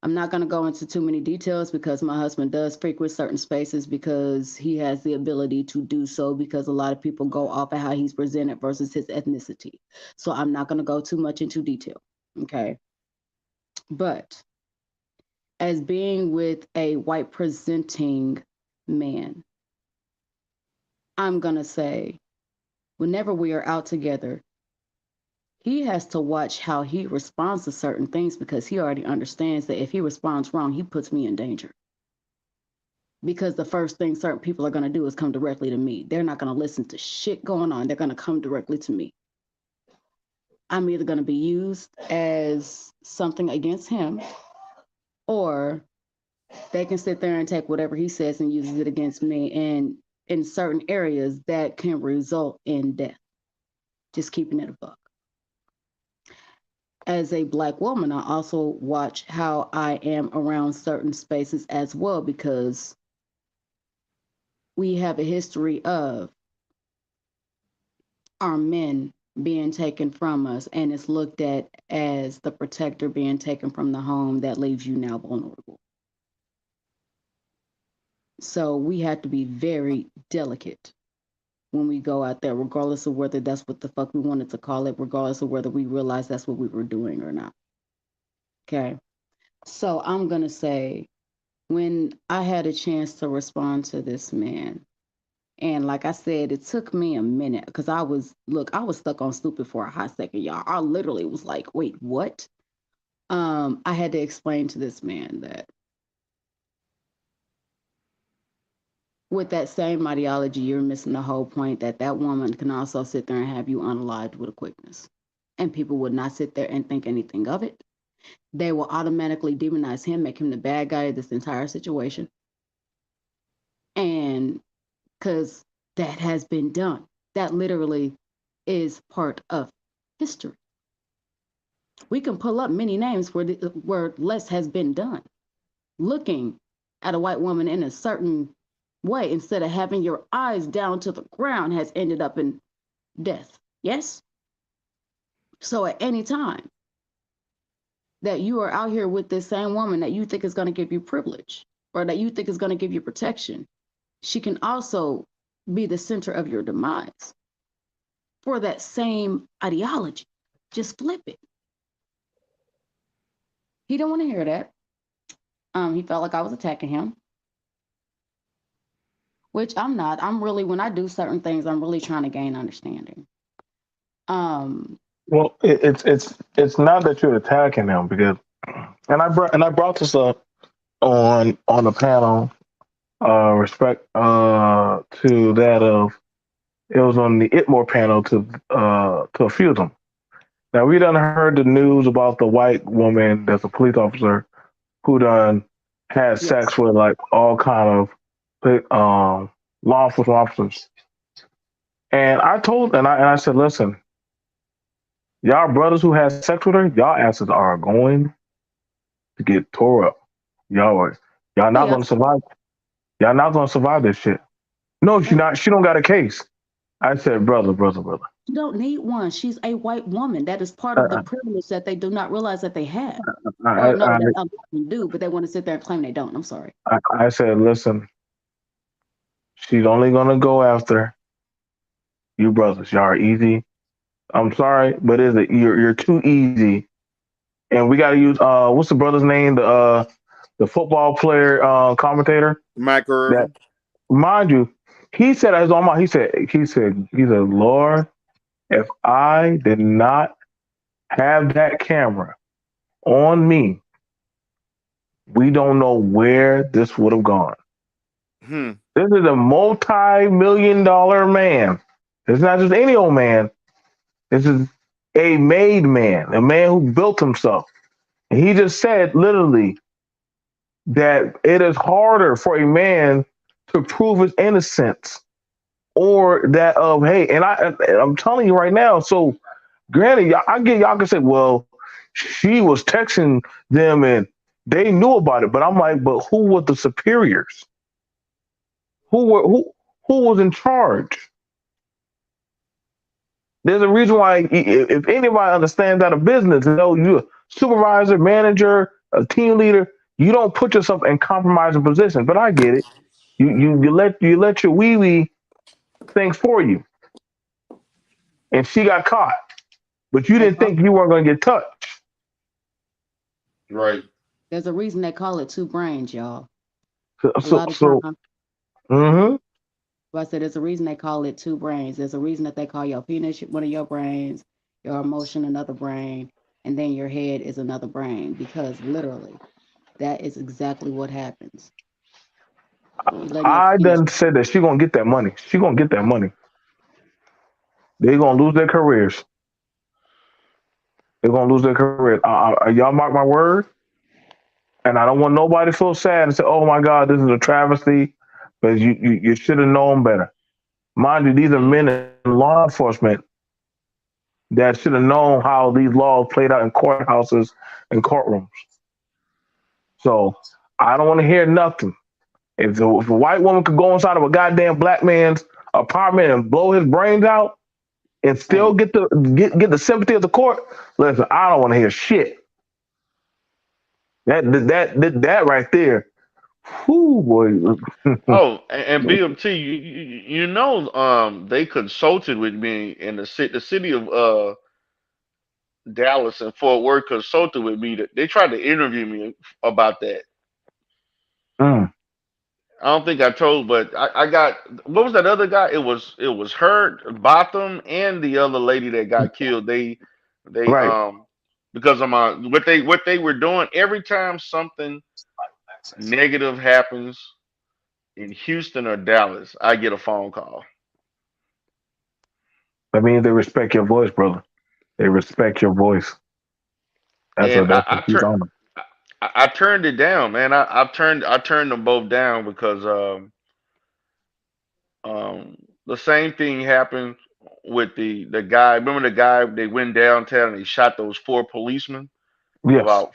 I'm not going to go into too many details because my husband does frequent certain spaces because he has the ability to do so because a lot of people go off of how he's presented versus his ethnicity. So I'm not going to go too much into detail, okay? But as being with a white presenting man, I'm going to say whenever we are out together, he has to watch how he responds to certain things because he already understands that if he responds wrong, he puts me in danger. Because the first thing certain people are going to do is come directly to me. They're not going to listen to shit going on. They're going to come directly to me. I'm either going to be used as something against him, or they can sit there and take whatever he says and use it against me. And in certain areas, that can result in death. Just keeping it a buck. As a black woman, I also watch how I am around certain spaces as well because we have a history of our men being taken from us, and it's looked at as the protector being taken from the home that leaves you now vulnerable. So we have to be very delicate when we go out there, regardless of whether that's what the fuck we wanted to call it, regardless of whether we realize that's what we were doing or not. Okay. So I'm going to say, when I had a chance to respond to this man, and like I said, it took me a minute because I was stuck on stupid for a hot second, y'all. I literally was like, wait, what? I had to explain to this man that with that same ideology, you're missing the whole point that that woman can also sit there and have you unalived with a quickness. And people would not sit there and think anything of it. They will automatically demonize him, make him the bad guy of this entire situation. And because that has been done, that literally is part of history. We can pull up many names where less has been done. Looking at a white woman in a certain way instead of having your eyes down to the ground has ended up in death. Yes? So at any time that you are out here with this same woman that you think is going to give you privilege or that you think is going to give you protection, she can also be the center of your demise for that same ideology. Just flip it. He didn't want to hear that. He felt like I was attacking him, which I'm not. I'm really, when I do certain things, I'm really trying to gain understanding. Um, Well, it's not that you're attacking them because, and I brought this up on the panel, respect to that of it was on the Itmore panel to a few of them. Now we done heard the news about the white woman that's a police officer who done had yes. sex with like all kind of law enforcement officers. And I said, listen, y'all brothers who had sex with her, y'all asses are going to get tore up. Y'all are, y'all Oh not yeah. gonna survive. Y'all not gonna survive this shit. No, she And not. She don't got a case. I said, brother. You don't need one. She's a white woman. That is part of the I, privilege that they do not realize that they have. Or I, no, I, that a lot of them do, but they want to sit there and claim they don't. I'm sorry. I said, listen, she's only gonna go after you brothers. Y'all are easy. I'm sorry, but is it you're too easy. And we gotta use what's the brother's name? The football player commentator Michael that Irvin. mind you, he said as on my he said, Lord, if I did not have that camera on me, we don't know where this would have gone. Hmm. This is a multi-million dollar man. It's not just any old man. This is a made man, a man who built himself. And he just said literally that it is harder for a man to prove his innocence or that of hey, I'm telling you right now. So granted, I get y'all can say, well, she was texting them and they knew about it, but I'm like, but who were the superiors? Who were who was in charge? There's a reason why if anybody understands that a business, you know, you a supervisor, manager, a team leader, you don't put yourself in compromising positions. But I get it. You let your wee wee think for you, and she got caught, but you They didn't call, think you weren't going to get touched. Right. there's a reason they call it two brains, y'all. So A so, lot of so times, hmm I said there's a reason they call it two brains. There's a reason that they call your penis one of your brains, your emotion another brain, and then your head is another brain because literally that is exactly what happens. You letting your I penis. done said that she gonna get that money. She gonna get that money. They're gonna lose their careers. They're gonna lose their careers. Y'all mark my word. And I don't want nobody to feel sad and say, "Oh my God, this is a travesty," because you should have known better. Mind you, these are Hmm. men in law enforcement that should have known how these laws played out in courthouses and courtrooms. So I don't want to hear nothing. If a white woman could go inside of a goddamn black man's apartment and blow his brains out and still Right. get the sympathy of the court, listen, I don't want to hear shit. That right there, whoo boy. Oh, and BMT, you know, they consulted with me in the city of Dallas and Fort Worth consulted with me. That they tried to interview me about that. Mm, I don't think I told, but I got what was that other guy? It was her, Botham, and the other lady that got killed. They right. because of my what they were doing every time something negative happens in Houston or Dallas, I get a phone call. That means they respect your voice, brother. They respect your voice. And That's what she's on. I turned it down, man. I turned them both down because the same thing happened with the guy. Remember the guy they went downtown and they shot those four policemen. Yes. About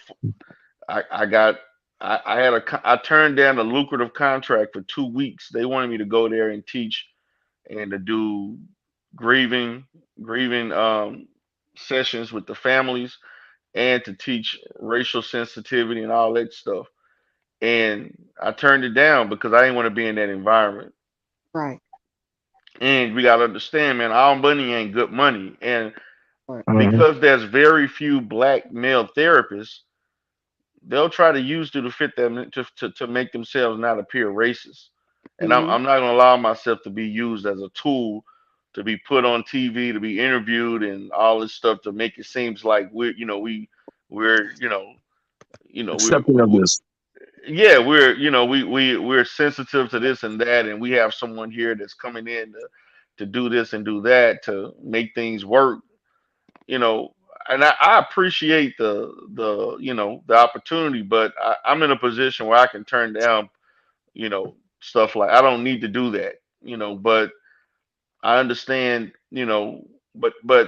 I got I turned down a lucrative contract for 2 weeks. They wanted me to go there and teach and to do grieving grieving sessions with the families and to teach racial sensitivity and all that stuff. And I turned it down because I didn't want to be in that environment. Right. And we gotta understand, man, all money ain't good money. And Right. Hmm. because there's very few black male therapists, they'll try to use you to fit them to make themselves not appear racist. And I'm, Mm-hmm. I'm not gonna allow myself to be used as a tool to be put on TV, to be interviewed and all this stuff to make it seems like we're we're Accepting of this. yeah, we're sensitive to this and that, and we have someone here that's coming in to do this and do that to make things work, you know. And I appreciate the opportunity, but I'm in a position where I can turn down, stuff like I don't need to do that, but I understand, but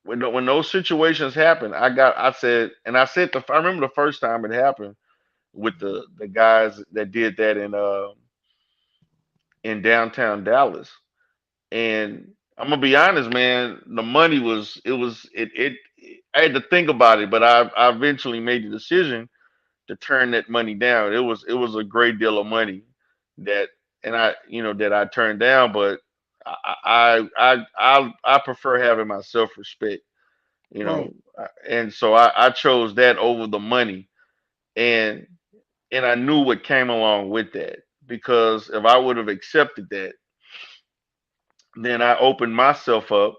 when those situations happen, I remember the first time it happened with the guys that did that in downtown Dallas. And I'm gonna be honest, man. The money was it was it. I had to think about it, but I eventually made the decision to turn that money down. It was a great deal of money that and I that I turned down, but I prefer having my self respect, Right. and so I chose that over the money, and I knew what came along with that because if I would have accepted that, then I opened myself up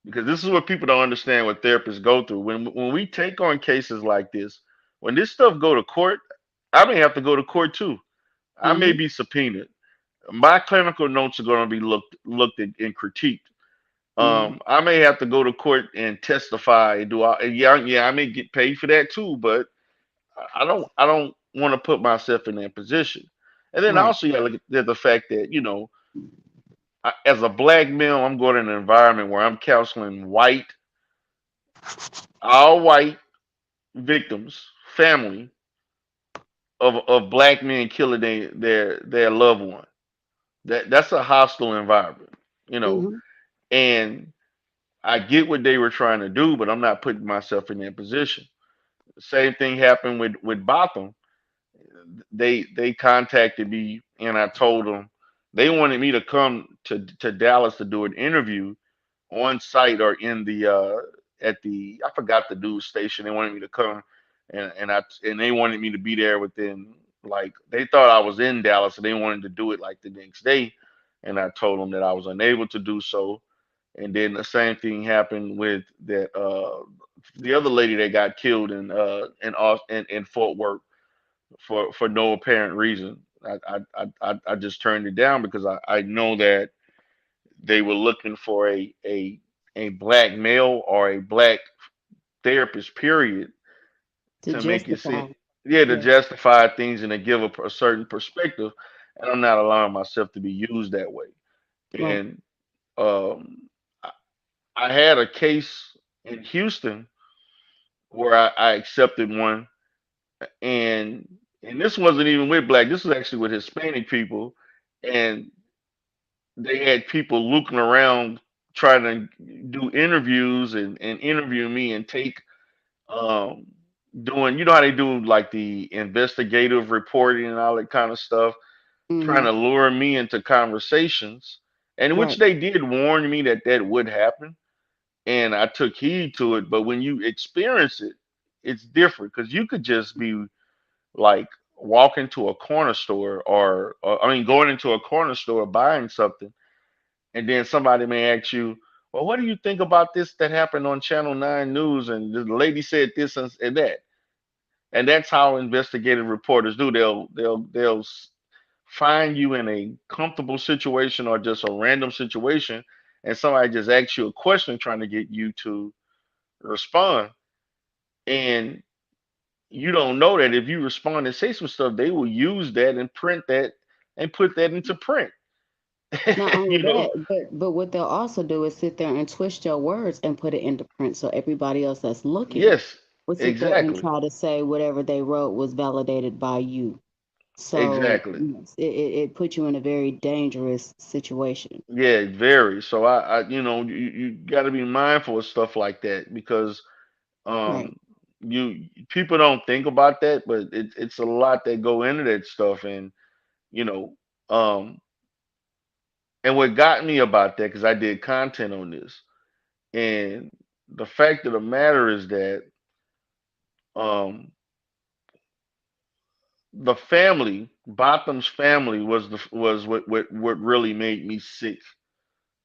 because this is what people don't understand what therapists go through when we take on cases like this. When this stuff go to court, I may have to go to court too. I may Mm-hmm. be subpoenaed. My clinical notes are going to be looked at and critiqued. Mm-hmm. I may have to go to court and testify. Do I? Yeah, I may get paid for that too. But I don't want to put myself in that position. And then Right. also you got to look at the fact that as a black male, I'm going in an environment where I'm counseling all white victims, family of black men killing their loved one. That's a hostile environment, you know. Mm-hmm. And I get what they were trying to do, but I'm not putting myself in that position. Same thing happened with Botham. They contacted me and I told them they wanted me to come to Dallas to do an interview on site or in the at the I forgot the news station. They wanted me to come and they wanted me to be there within like they thought I was in Dallas and they wanted to do it like the next day. And I told them that I was unable to do so. And then the same thing happened with that the other lady that got killed in Fort Worth for no apparent reason. I just turned it down because I know that they were looking for a black male or a black therapist, period, To to make it justify. seem, yeah, to Yeah. justify things and to give a certain perspective. And I'm not allowing myself to be used that way. Right. And um, I, I had a case in Houston where I accepted one, and this wasn't even with black. This was actually with Hispanic people, and they had people looking around trying to do interviews and interview me and take um doing how they do like the investigative reporting and all that kind of stuff, trying Mm-hmm. to lure me into conversations, and which Right. they did warn me that that would happen, and I took heed to it. But when you experience it, it's different because you could just be like walking to a corner store or I mean going into a corner store buying something, and then somebody may ask you, well, what do you think about this that happened on Channel 9 News? And the lady said this and that. And that's how investigative reporters do. They'll find you in a comfortable situation or just a random situation, and somebody just asks you a question trying to get you to respond. And you don't know that if you respond and say some stuff, they will use that and print that and put that into print. Not only you know? that, but what they'll also do is sit there and twist your words and put it into print so everybody else that's looking Yes, will sit there and exactly. try to say whatever they wrote was validated by you. So Exactly. yes, it puts you in a very dangerous situation. Yeah, it varies. So you got to be mindful of stuff like that because Right. um, you people don't think about that, but it's a lot that go into that stuff, and you know, um, and what got me about that because I did content on this, and the fact of the matter is that um, the family, Bottom's family, was what really made me sick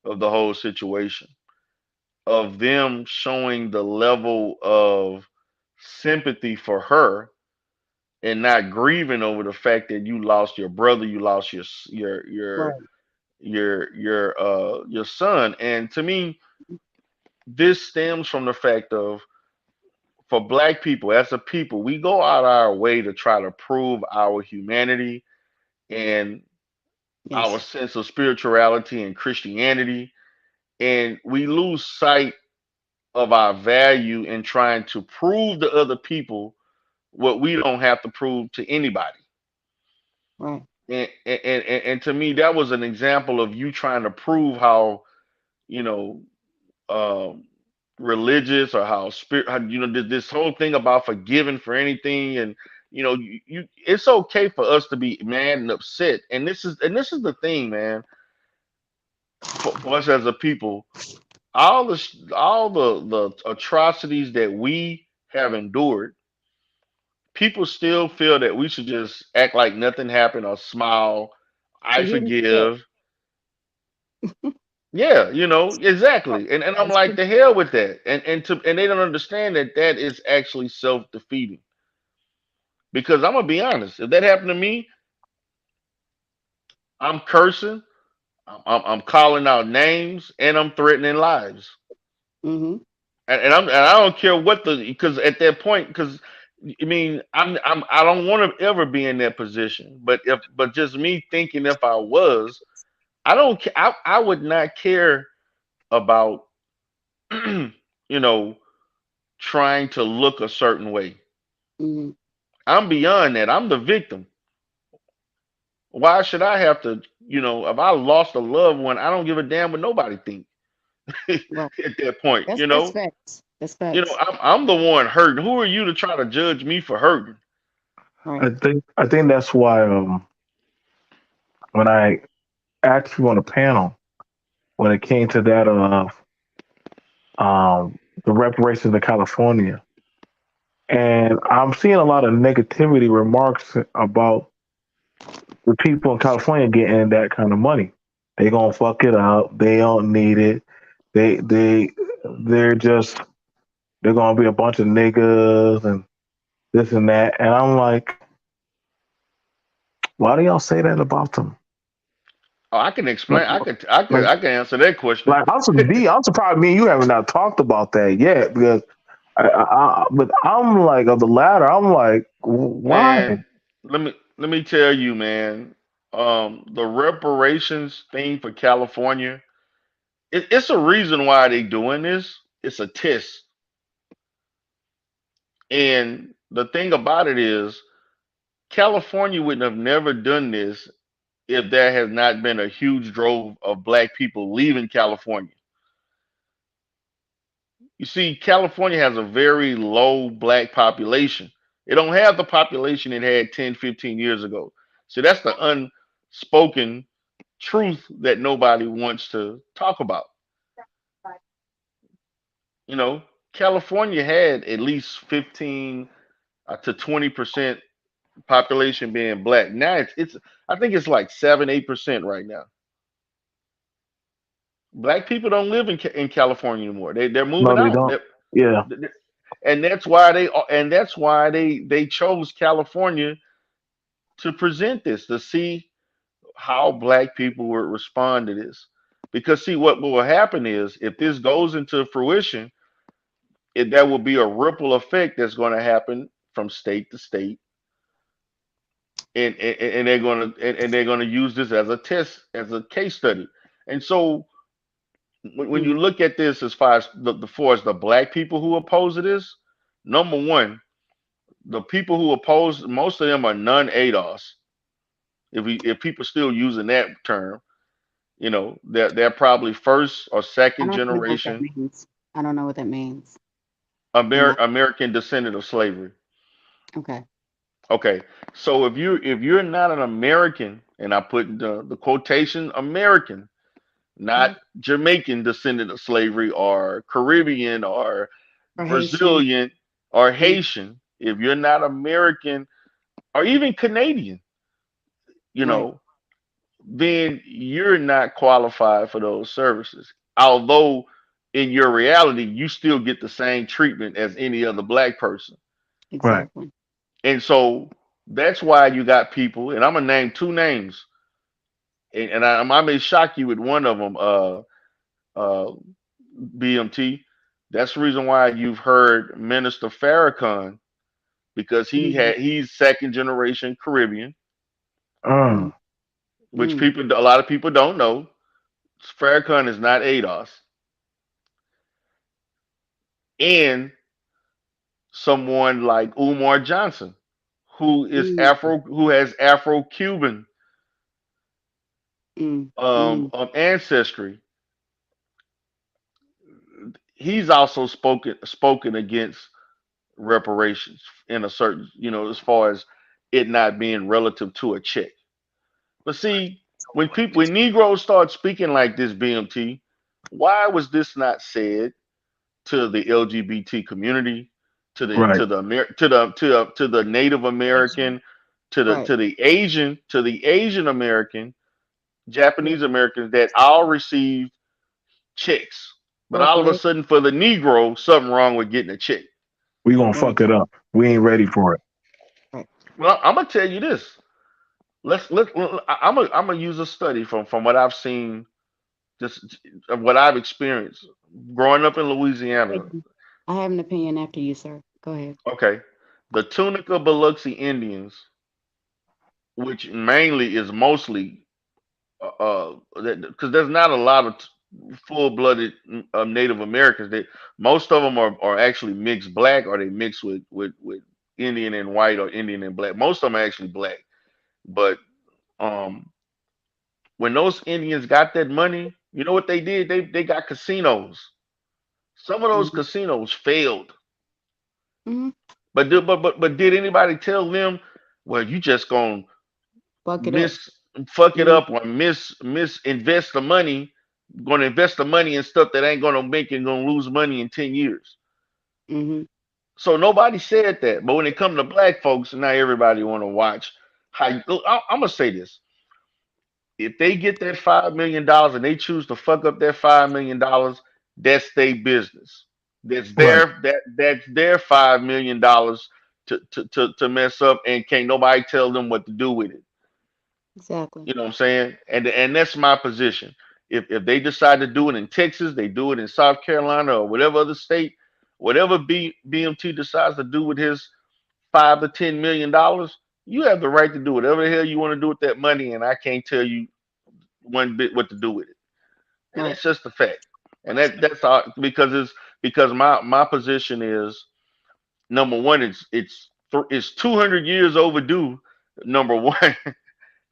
of the whole situation of them showing the level of sympathy for her and not grieving over the fact that you lost your brother, you lost Right. your son. And to me, this stems from the fact of for black people as a people, we go out our way to try to prove our humanity and our Yes. sense of spirituality and Christianity, and we lose sight of our value in trying to prove to other people what we don't have to prove to anybody. Right. And to me, that was an example of you trying to prove how, you know, um, religious, or how spirit, how, this whole thing about forgiving for anything. And it's okay for us to be mad and upset. And this is the thing, man, for us as a people, all the atrocities that we have endured, people still feel that we should just act like nothing happened, or smile, I Forgive and forget. forgive. Yeah, exactly. And I'm That's like, pretty. the hell with that. And they don't understand that that is actually self-defeating. Because I'm gonna be honest, if that happened to me, I'm cursing, I'm calling out names, and I'm threatening lives. Mm-hmm. And I don't care what because at that point, because I mean, I don't want to ever be in that position. But just me thinking, if I was, I don't I would not care about you know trying to look a certain way. Mm-hmm. I'm beyond that. I'm the victim. Why should I have to, if I lost a loved one, I don't give a damn what nobody think Right. at that point, That's facts. That's facts. I'm the one hurting. Who are you to try to judge me for hurting? Right. I think that's why when I asked you on a panel when it came to that of the reparations in California, and I'm seeing a lot of negativity remarks about the people in California getting that kind of money. They gonna fuck it up. They don't need it. They they're just they're gonna be a bunch of niggas and this and that. And I'm like, why do y'all say that about them? Oh, I can explain. Like, I can answer that question. I'm surprised me and you haven't not talked about that yet because but I'm like of the latter. I'm like, why? Man, let me tell you, man. The reparations thing for California, it's a reason why they doing this. It's a test. And the thing about it is, California wouldn't have never done this if there has not been a huge drove of black people leaving California. You see, California has a very low black population. It don't have the population it had 10, 15 years ago. So that's the unspoken truth that nobody wants to talk about. You know, California had at least 15 to 20% population being black. Now it's I think it's like 7, 8% right now. Black people don't live in California anymore. They're No, moving they out. don't. Yeah, And that's why they chose California to present this, to see how black people would respond to this. Because see, what will happen is, if this goes into fruition, there will be a ripple effect that's going to happen from state to state, and they're going to use this as a test, as a case study. And so when you Mm-hmm. look at this, as far as the black people who oppose to this, number one, the people who oppose, most of them are non-ADOS. If people still using that term, they're probably first or I second don't even know what that generation means. I don't know what that means. And I American descendant of slavery. okay. Okay, so if you're not an American, and I put the quotation American, not Mm-hmm. Jamaican descendant of slavery, or Caribbean, or Or Haitian. Brazilian, or Mm, Haitian, if you're not American or even Canadian, you right. know, then you're not qualified for those services. Although in your reality, you still get the same treatment as any other black person. right. Exactly. And so that's why you got people, and I'm gonna name two names, and I may shock you with one of them, uh, BMT. That's the reason why you've heard Minister Farrakhan, because Mm-hmm. he's second generation Caribbean, Mm-hmm. which a lot of people don't know. Farrakhan is not ADOS, and someone like Umar Johnson, who Mm-hmm. has Afro Cuban. Mm, mm, Ancestry, he's also spoken against reparations in a certain, as far as it not being relative to a check. But see, when Negroes start speaking like this, BMT, why was this not said to the LGBT community, to the Right. to the Amer- to the Native American, to the right. to the Asian to the Asian American, Japanese Americans that all received checks, but all of a Reparation. sudden for the Negro, something wrong with getting a check. We gonna Right. fuck it up. We ain't ready for it. Right. Well, I'm gonna tell you this. I'm gonna use a study from what I've seen, just of what I've experienced growing up in Louisiana. I have an opinion after you, sir. Go ahead. Okay, the Tunica Biloxi Indians, which mainly is mostly because there's not a lot of full-blooded Native Americans. Most of them are actually mixed black, or they mix with Indian and white or Indian and black. Most of them are actually black. But um, when those Indians got that money, you know what they did? They got casinos. Some of those Mm-hmm. casinos failed, Mm-hmm. but did anybody tell them, well, you just gonna Fuck it up. miss fuck it Mm-hmm. up or miss invest the money, gonna invest the money in stuff that ain't gonna make you gonna lose money in 10 years. Mm-hmm. So nobody said that. But when it come to black folks, now everybody wanna watch how you, I'm gonna say this. If they get that $5 million and they choose to fuck up that $5 million, that's their business. Right. That's their $5 million to mess up, and can't nobody tell them what to do with it. Exactly. You know what I'm saying? And that's my position. If they decide to do it in Texas, they do it in South Carolina or whatever other state, whatever BMT decides to do with his $5 to $10 million, you have the right to do whatever the hell you want to do with that money, and I can't tell you one bit what to do with it. And Right. that's just the fact. And that's all, because my position is, number one, it's 200 years overdue. Number one.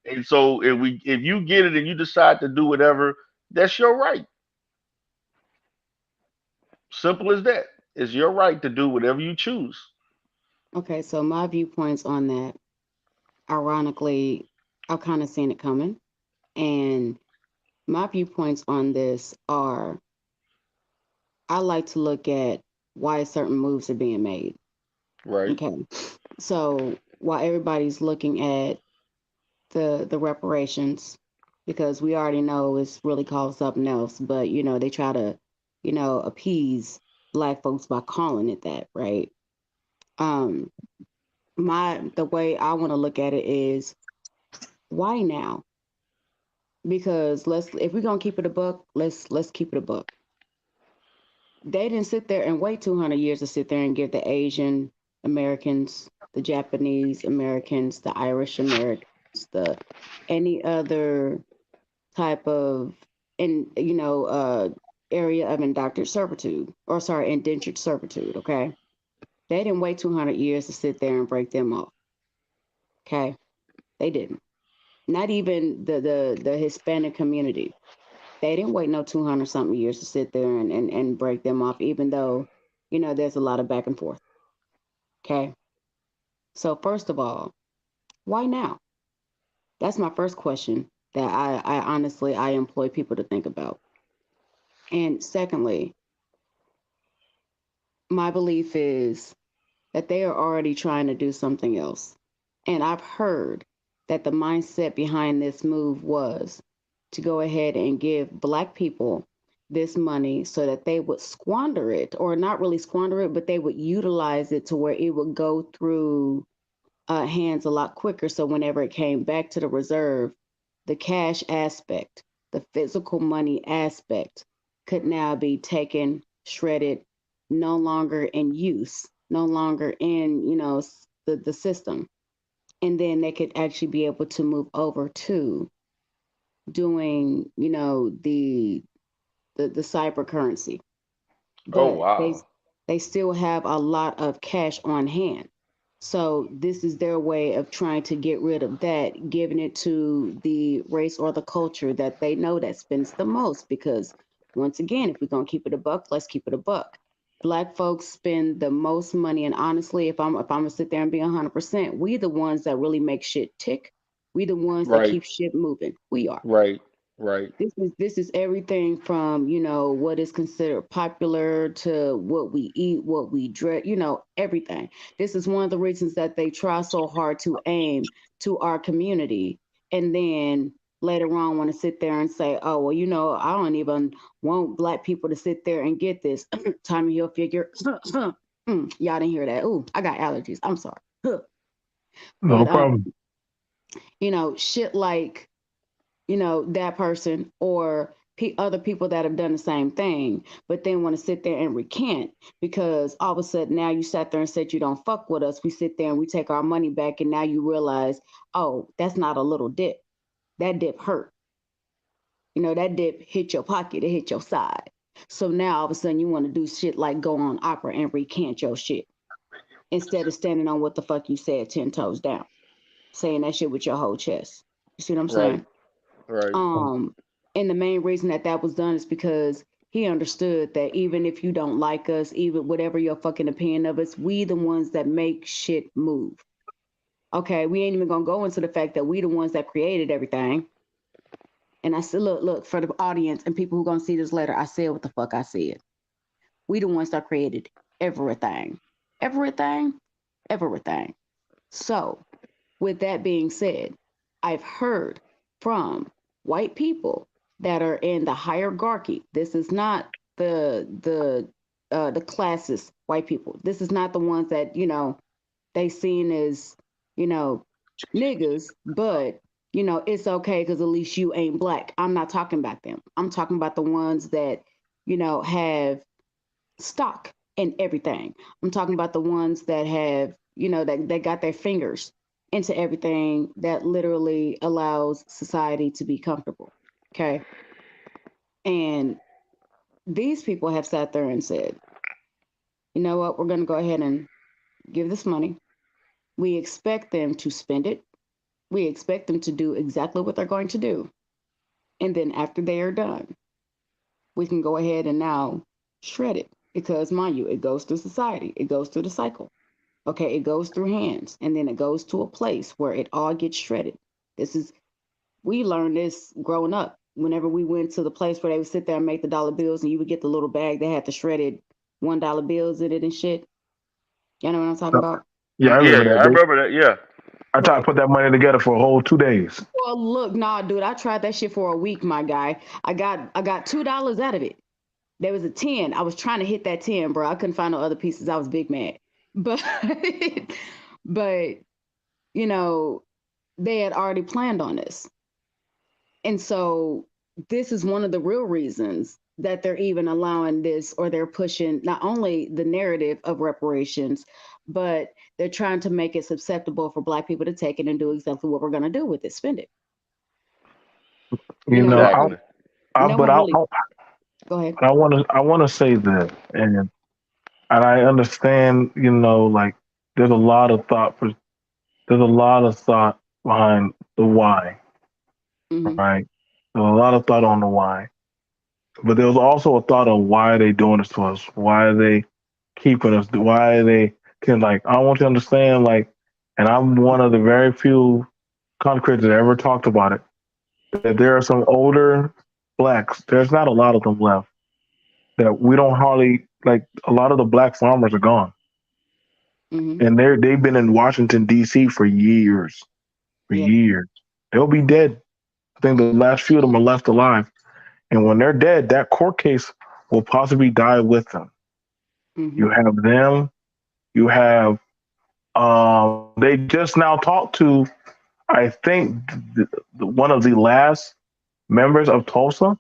And so if you get it and you decide to do whatever, that's your right. Simple as that. It's your right to do whatever you choose. Okay, so my viewpoints on that, ironically, I've kind of seen it coming. And my viewpoints on this are I like to look at why certain moves are being made. Right. Okay. So while everybody's looking at the reparations, because we already know it's really called something else, but they try to, appease black folks by calling it that, right? Um, the way I want to look at it is why now? Because if we're gonna keep it a buck, let's keep it a buck. They didn't sit there and wait 200 years to sit there and give the Asian Americans, the Japanese Americans, the Irish Americans, the any other type of in area of indentured servitude, or sorry, indentured servitude. Okay, they didn't wait 200 years to sit there and break them off. Okay, they didn't. Not even the Hispanic community. They didn't wait no 200 something years to sit there and break them off, even though there's a lot of back and forth. Okay, so first of all, why now? That's my first question that I honestly I employ people to think about. And secondly, my belief is that they are already trying to do something else. And I've heard that the mindset behind this move was to go ahead and give black people this money so that they would squander it, or not really squander it, but they would utilize it to where it would go through hands a lot quicker. So whenever it came back to the reserve, the cash aspect, the physical money aspect could now be taken, shredded, no longer in use, no longer in, the system. And then they could actually be able to move over to doing, the cyber currency. Oh But they wow. they still have a lot of cash on hand. So this is their way of trying to get rid of that, giving it to the race or the culture that they know that spends the most. Because once again, if we're gonna keep it a buck, let's keep it a buck. Black folks spend the most money, and honestly, if I'm gonna sit there and be 100%, we the ones that really make shit tick. We the ones that Right, keep shit moving. We are. right, right, This is everything from, what is considered popular to what we eat, what we dress, everything. This is one of the reasons that they try so hard to aim to our community, and then later on want to sit there and say, oh, well, I don't even want black people to sit there and get this. Tommy Hilfiger. Y'all didn't hear that. Ooh, I got allergies. I'm sorry. No But problem. shit like, that person or other people that have done the same thing, but then want to sit there and recant because all of a sudden now you sat there and said you don't fuck with us. We sit there and we take our money back, and now you realize, oh, that's not a little dip. That dip hurt. That dip hit your pocket, it hit your side. So now all of a sudden you want to do shit like go on opera and recant your shit instead of standing on what the fuck you said 10 toes down, saying that shit with your whole chest. You see what I'm right, saying? right. Um, and the main reason that that was done is because he understood that even if you don't like us, even whatever your fucking opinion of us, we the ones that make shit move. Okay, we ain't even gonna go into the fact that we the ones that created everything. And I said, look, for the audience and people who gonna see this later, I said what the fuck I said. We the ones that created everything, everything, everything. So with that being said, I've heard from white people that are in the hierarchy. This is not the classist white people. This is not the ones that they seen as you know niggas, but it's okay because at least you ain't black. I'm not talking about them. I'm talking about the ones that have stock in everything. I'm talking about the ones that have, that got their fingers into everything that literally allows society to be comfortable. Okay. And these people have sat there and said, you know what, we're going to go ahead and give this money. We expect them to spend it. We expect them to do exactly what they're going to do. And then after they are done, we can go ahead and now shred it. Because, mind you, it goes through society, it goes through the cycle. Okay, it goes through hands and then it goes to a place where it all gets shredded. This is We learned this growing up. Whenever we went to the place where they would sit there and make the dollar bills and you would get the little bag that had the shredded $1 bills in it and shit. You know what I'm talking about? Yeah, I Yeah, remember yeah, that. I remember that. Yeah, I tried to Right. put that money together for a whole 2 days. Well, look, nah, dude, I tried that shit for a week, my guy. I got $2 out of it. There was a 10. I was trying to hit that 10, bro. I couldn't find no other pieces. I was big mad. But but you know, they had already planned on this. And so this is one of the real reasons that they're even allowing this, or they're pushing not only the narrative of reparations, but they're trying to make it susceptible for black people to take it and do exactly what we're going to do with it, spend it. You No know, one exactly. really, no but one really, go ahead. I want to say this, and I understand. Like there's a lot of thought there's a lot of thought behind the why, Hmm. right? There's a lot of thought on the why, but there was also a thought of why are they doing this to us? Why are they keeping us? Why are they? Cause like I want you to understand, like, and I'm one of the very few concretes that ever talked about it. That there are some older blacks. There's not a lot of them left. That we don't hardly like. A lot of the black farmers are gone, Hmm. and they've been in Washington D.C. for years. For Yep. years, they'll be dead. I think the last few of them are left alive. And when they're dead, that court case will possibly die with them. Hmm. You have them. You have. They just now talked to. I think one of the last members of Tulsa.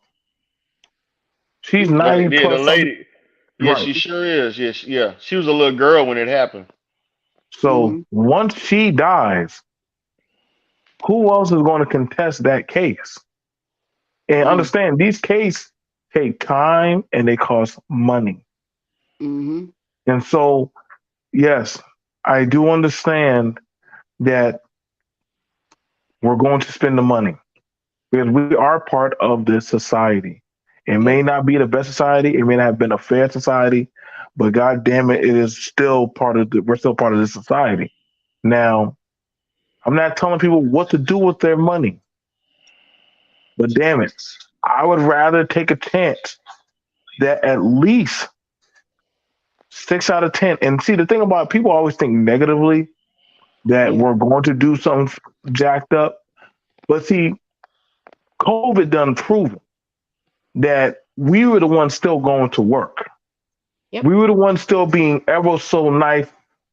She's Yeah, 90 yeah, the plus something. lady. Yeah, Right. she sure is. Yeah, yeah. She was a little girl when it happened. So Hmm. once she dies, who else is going to contest that case? And Mm. understand these cases take time and they cost money. Hmm. And so, yes, I do understand that we're going to spend the money because we are part of this society. It may Yeah. not be the best society, it may not have been a fair society, but god damn it, it is still part of the we're still part of this society. Now, I'm not telling people what to do with their money, but damn it, I would rather take a chance that at least 6 out of 10. And see, the thing about people always think negatively that Yeah. we're going to do something jacked up. But see, COVID done proven that we were the ones still going to work. Yep. We were the ones still being ever so nice,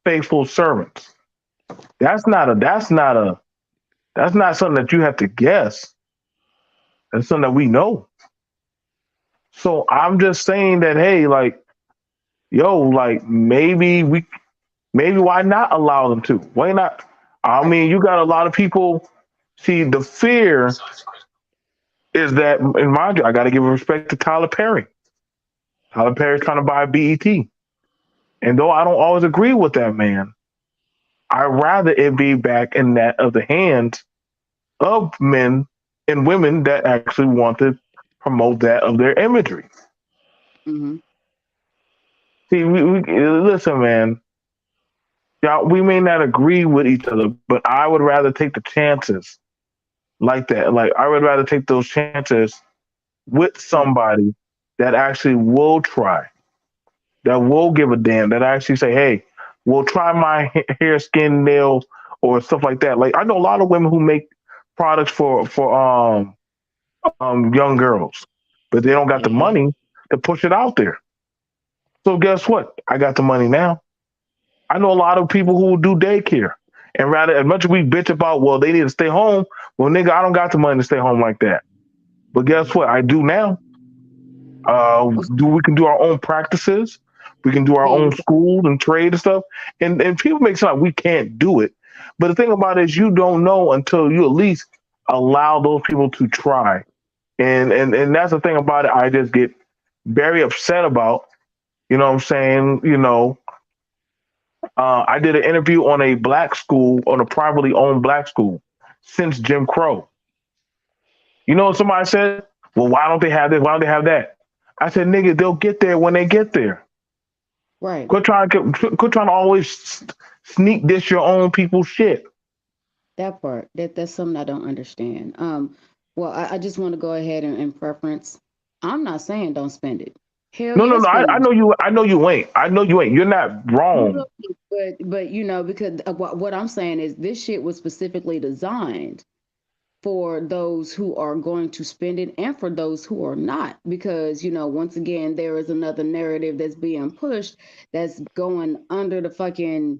faithful servants. That's not something that you have to guess. That's something that we know. So I'm just saying that, hey, like, yo, like maybe why not allow them to? Why not? I Right. mean, you got a lot of people. See, the fear is that, in mind you, I got to give respect to Tyler Perry. Tyler Perry's trying to buy BET. And though I don't always agree with that man, I rather it be back in that of the hands of men and women that actually want to promote that of their imagery. Mm-hmm. See, listen, man. Yeah, we may not agree with each other, but I would rather take the chances like that. Like I would rather take those chances with Right. somebody that actually will try, that will give a damn, that actually say, "Hey, we'll try my hair, skin, nails, or stuff like that." Like I know a lot of women who make products for young girls, but they don't got the Yeah. money to push it out there. So guess what? I got the money now. I know a lot of people who will do daycare. And rather, as much as we bitch about, well, they need to stay home. Well, nigga, I don't got the money to stay home like that. But guess what? I do now. Well, Do we can do our own practices. We can do our yeah. own school and trade and stuff. And people make it sound like we can't do it. But the thing about it is you don't know until you at least allow those people to try. And that's the thing about it. I just get very upset about. You know what I'm saying? I did an interview on a black school, on a privately owned black school since Jim Crow. You know what somebody said? Well, why don't they have this? Why don't they have that? I said, nigga, they'll get there when they get there. Right. Quit trying to always sneak this your own people's shit. That part. That's something I don't understand. Well, I just want to go ahead and preference. I'm not saying don't spend it. Hell No, no, yeah, no. spend I it. know you. I know you ain't. I know you ain't. You're not No, wrong. but because what I'm saying is this shit was specifically designed for those who are going to spend it and for those who are not, because once again there is another narrative that's being pushed that's going under the fucking,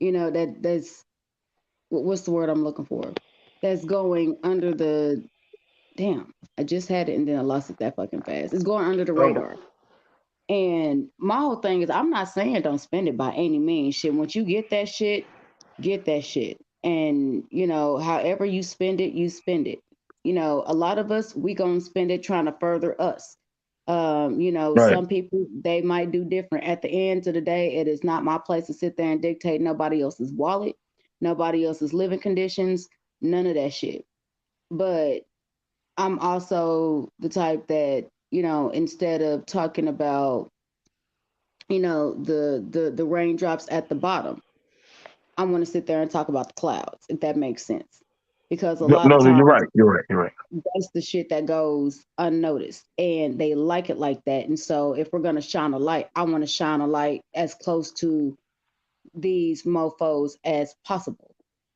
that's what's the word I'm looking for, that's going under the, damn, I just had it and then I lost it that fucking fast. It's going under the Okay. radar. And my whole thing is, I'm not saying don't spend it by any means. Shit, once you get that shit. And, however you spend it, you spend it. A lot of us, we gonna spend it trying to further us. Right. Some people, they might do different. At the end of the day, it is not my place to sit there and dictate nobody else's wallet, nobody else's living conditions, none of that shit. But I'm also the type that, instead of talking about, the raindrops at the bottom, I want to sit there and talk about the clouds, if that makes sense. Because a No, lot of no, you're times right. You're right. You're right. that's the shit that goes unnoticed and they like it like that. And so if we're going to shine a light, I want to shine a light as close to these mofos as possible,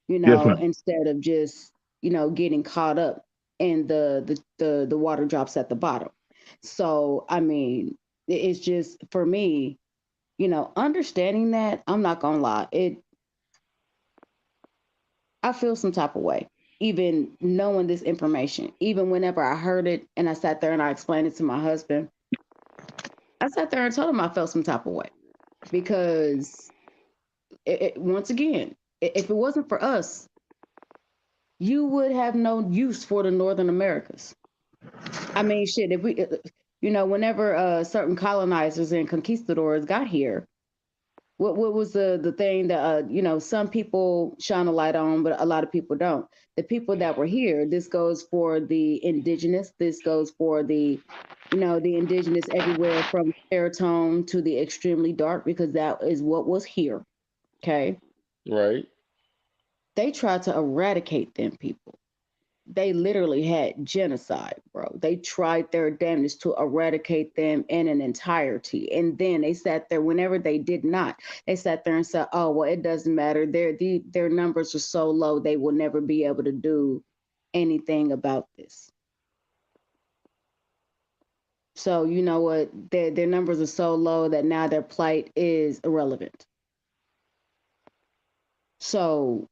Yes, ma'am. instead of just, getting caught up in the water drops at the bottom. So, I mean, it's just for me, understanding that, I'm not gonna lie, I feel some type of way, even knowing this information. Even whenever I heard it and I sat there and I explained it to my husband, I sat there and told him I felt some type of way because once again, if it wasn't for us, you would have no use for the Northern Americas. I mean, shit, if we, whenever certain colonizers and conquistadors got here, What was the thing that some people shine a light on, but a lot of people don't. The people that were here. This goes for the indigenous. This goes for the indigenous everywhere from serotonin to the extremely dark, because that is what was here. Okay, Right. they tried to eradicate them people. They literally had genocide, bro. They tried their damnedest to eradicate them in an entirety. And then they sat there whenever they did not. They sat there and said, "Oh, well, it doesn't matter. Their numbers are so low, they will never be able to do anything about this." So you know what? Their numbers are so low that now their plight is irrelevant. So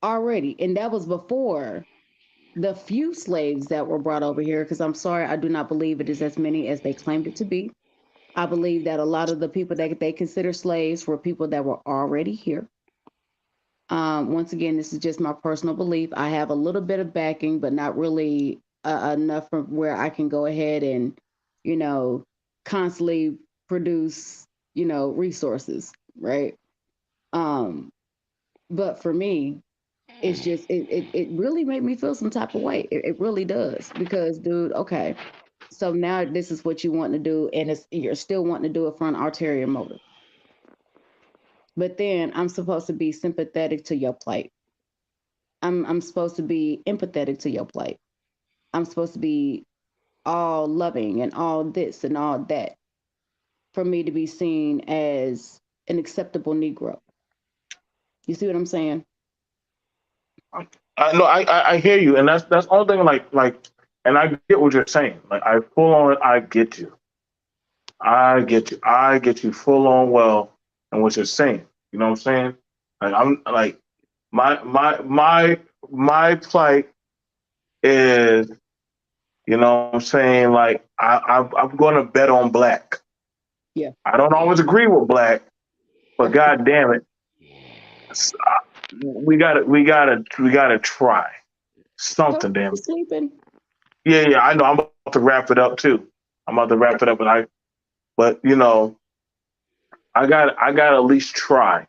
already, and that was before the few slaves that were brought over here, because I'm sorry, I do not believe it is as many as they claimed it to be. I believe that a lot of the people that they consider slaves were people that were already here. Once again, this is just my personal belief. I have a little bit of backing, but not really enough from where I can go ahead and, you know, constantly produce, resources, right? Um, but for me, it's just it really made me feel some type of way. It really does, because dude, okay, so now this is what you want to do, and you're still wanting to do it for an ulterior motive. But then I'm supposed to be sympathetic to your plight. I'm supposed to be empathetic to your plight. I'm supposed to be all loving and all this and all that for me to be seen as an acceptable Negro. You see what I'm saying? I no, I hear you, and that's all thing. And I get what you're saying. Like I full on, I get you. I get you. I get you full on well, and what you're saying. You know what I'm saying? Like I'm like my plight is, you know what I'm saying. Like I'm going to bet on black. Yeah. I don't always agree with black, but god damn it, we gotta try Toast something. Damn it. sleeping. Yeah, I know. I'm about to wrap it up too. I'm about to wrap it up, but I got to at least try.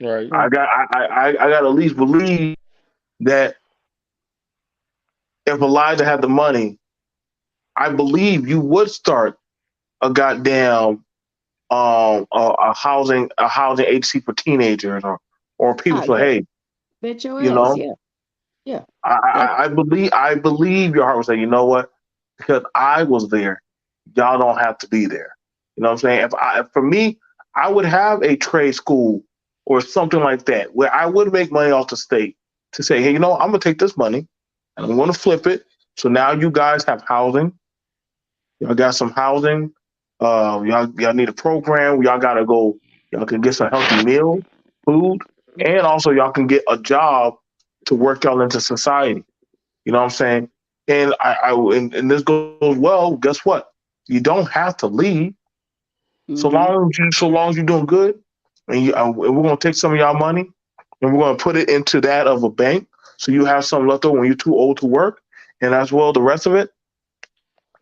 Right. I Right. got, I got to at least believe that if Elijah had the money, I believe you would start a goddamn a housing agency for teenagers or people. Ah, So yeah. hey, Bet your you ass. know, Yeah. Yeah. I, Yeah. I believe your heart would say, you know what? Because I was there, y'all don't have to be there. You know what I'm saying? For me, I would have a trade school or something like that where I would make money off the state to say, hey, I'm gonna take this money and I'm gonna flip it. So now you guys have housing. Y'all got some housing. Y'all need a program. Y'all gotta go. Y'all can get some healthy meals, food, and also y'all can get a job to work y'all into society. You know what I'm saying? And this goes well. Guess what? You don't have to leave Mm-hmm. so long as you're doing good. And we're gonna take some of y'all money and we're gonna put it into that of a bank, so you have some left over when you're too old to work. And as well, the rest of it,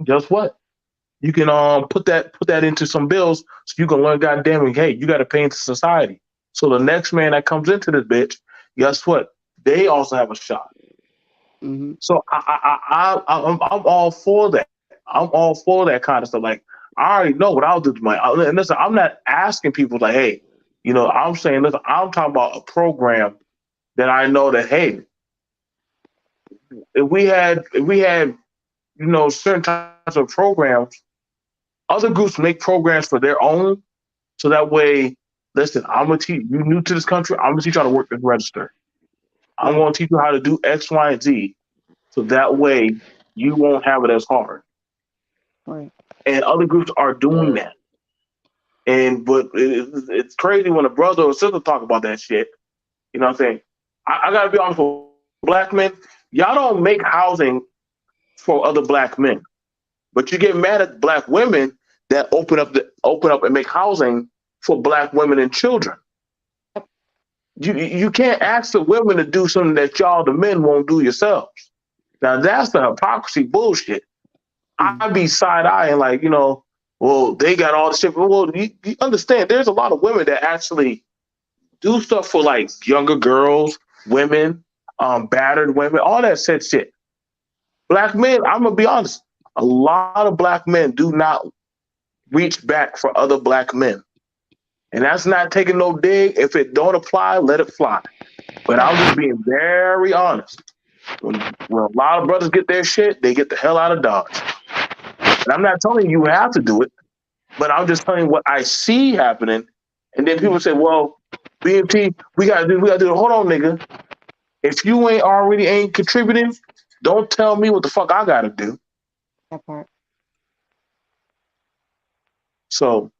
guess what? You can put that into some bills, so you can learn. Goddamn it, hey, you got to pay into society. So the next man that comes into this bitch, guess what? They also have a shot. Mm-hmm. So I'm all for that. I'm all for that kind of stuff. Like I already know what I'll do to my. And listen, I'm not asking people like, hey, I'm saying, listen, I'm talking about a program that I know that, hey, if we had certain types of programs, other groups make programs for their own, so that way, listen, I'm gonna teach you new to this country. I'm gonna teach you how to work this register. I'm Right. gonna teach you how to do X, Y, and Z, so that way you won't have it as hard. Right. And other groups are doing that. And but it's crazy when a brother or sister talk about that shit. You know what I'm saying? I gotta be honest with black men. Y'all don't make housing for other black men, but you get mad at black women that open up and make housing for black women and children. You can't ask the women to do something that y'all the men won't do yourselves. Now that's the hypocrisy bullshit. Mm-hmm. I be side eyeing like. Well, they got all the shit. Well, you understand? There's a lot of women that actually do stuff for like younger girls, women, battered women, all that said shit. Black men, I'm gonna be honest. A lot of black men do not reach back for other black men, and that's not taking no dig. If it don't apply, let it fly. But I'm just being very honest. When a lot of brothers get their shit, they get the hell out of Dodge. And I'm not telling you have to do it, but I'm just telling you what I see happening. And then people say, "Well, BMT, we gotta do it." Hold on, nigga. If you ain't contributing, don't tell me what the fuck I gotta do. That part. So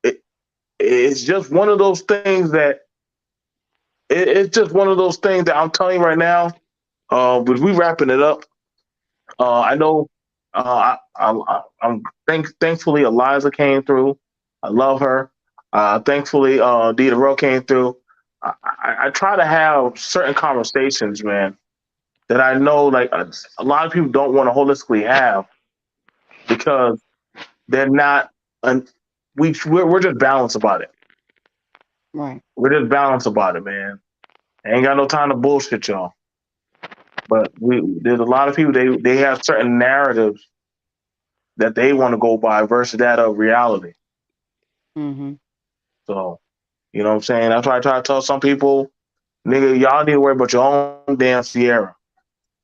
it it's just one of those things that it's just one of those things that I'm telling you right now. But we wrapping it up. I know. I'm thankfully Eliza came through. I love her. Thankfully, Dita Rowe came through. I try to have certain conversations, man, that I know like a lot of people don't want to holistically have because they're not. Un- we're just balanced about it. Right. We're just balanced about it, man. I ain't got no time to bullshit y'all. But there's a lot of people they have certain narratives that they want to go by versus that of reality. Mm-hmm. So, you know what I'm saying? That's why I try to tell some people, nigga, y'all need to worry about your own damn Sierra.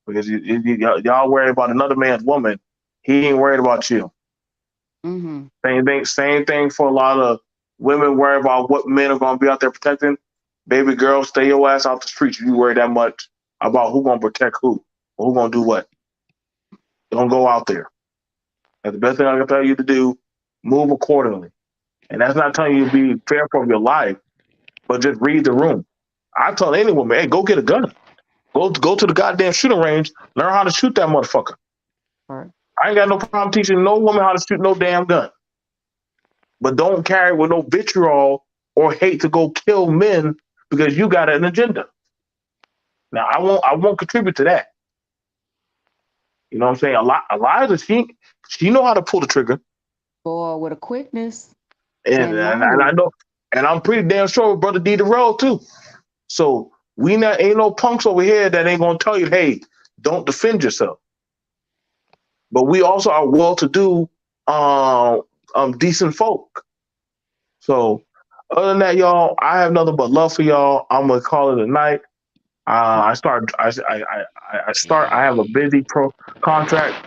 Because y'all worried about another man's woman. He ain't worried about you. Mm-hmm. Same thing for a lot of women worried about what men are gonna be out there protecting. Baby girl, stay your ass off the streets. You worry that much about who gonna protect who or who gonna do what. Don't go out there. That's the best thing I can tell you to do. Move accordingly. And that's not telling you to be fearful of your life, but just read the room. I tell any woman, hey, go get a gun. Go to the goddamn shooting range. Learn how to shoot that motherfucker. Right. I ain't got no problem teaching no woman how to shoot no damn gun. But don't carry with no vitriol or hate to go kill men because you got an agenda. Now I won't contribute to that. You know what I'm saying? Eliza, she know how to pull the trigger. Boy, with a quickness And I learning. know, and I'm pretty damn sure with Brother D the Road too. So we not ain't no punks over here that ain't gonna tell you, hey, don't defend yourself. But we also are well-to-do, decent folk. So other than that, y'all, I have nothing but love for y'all. I'm gonna call it a night. I start. I start. I have a busy pro contract,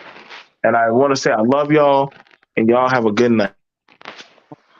and I want to say I love y'all, and y'all have a good night.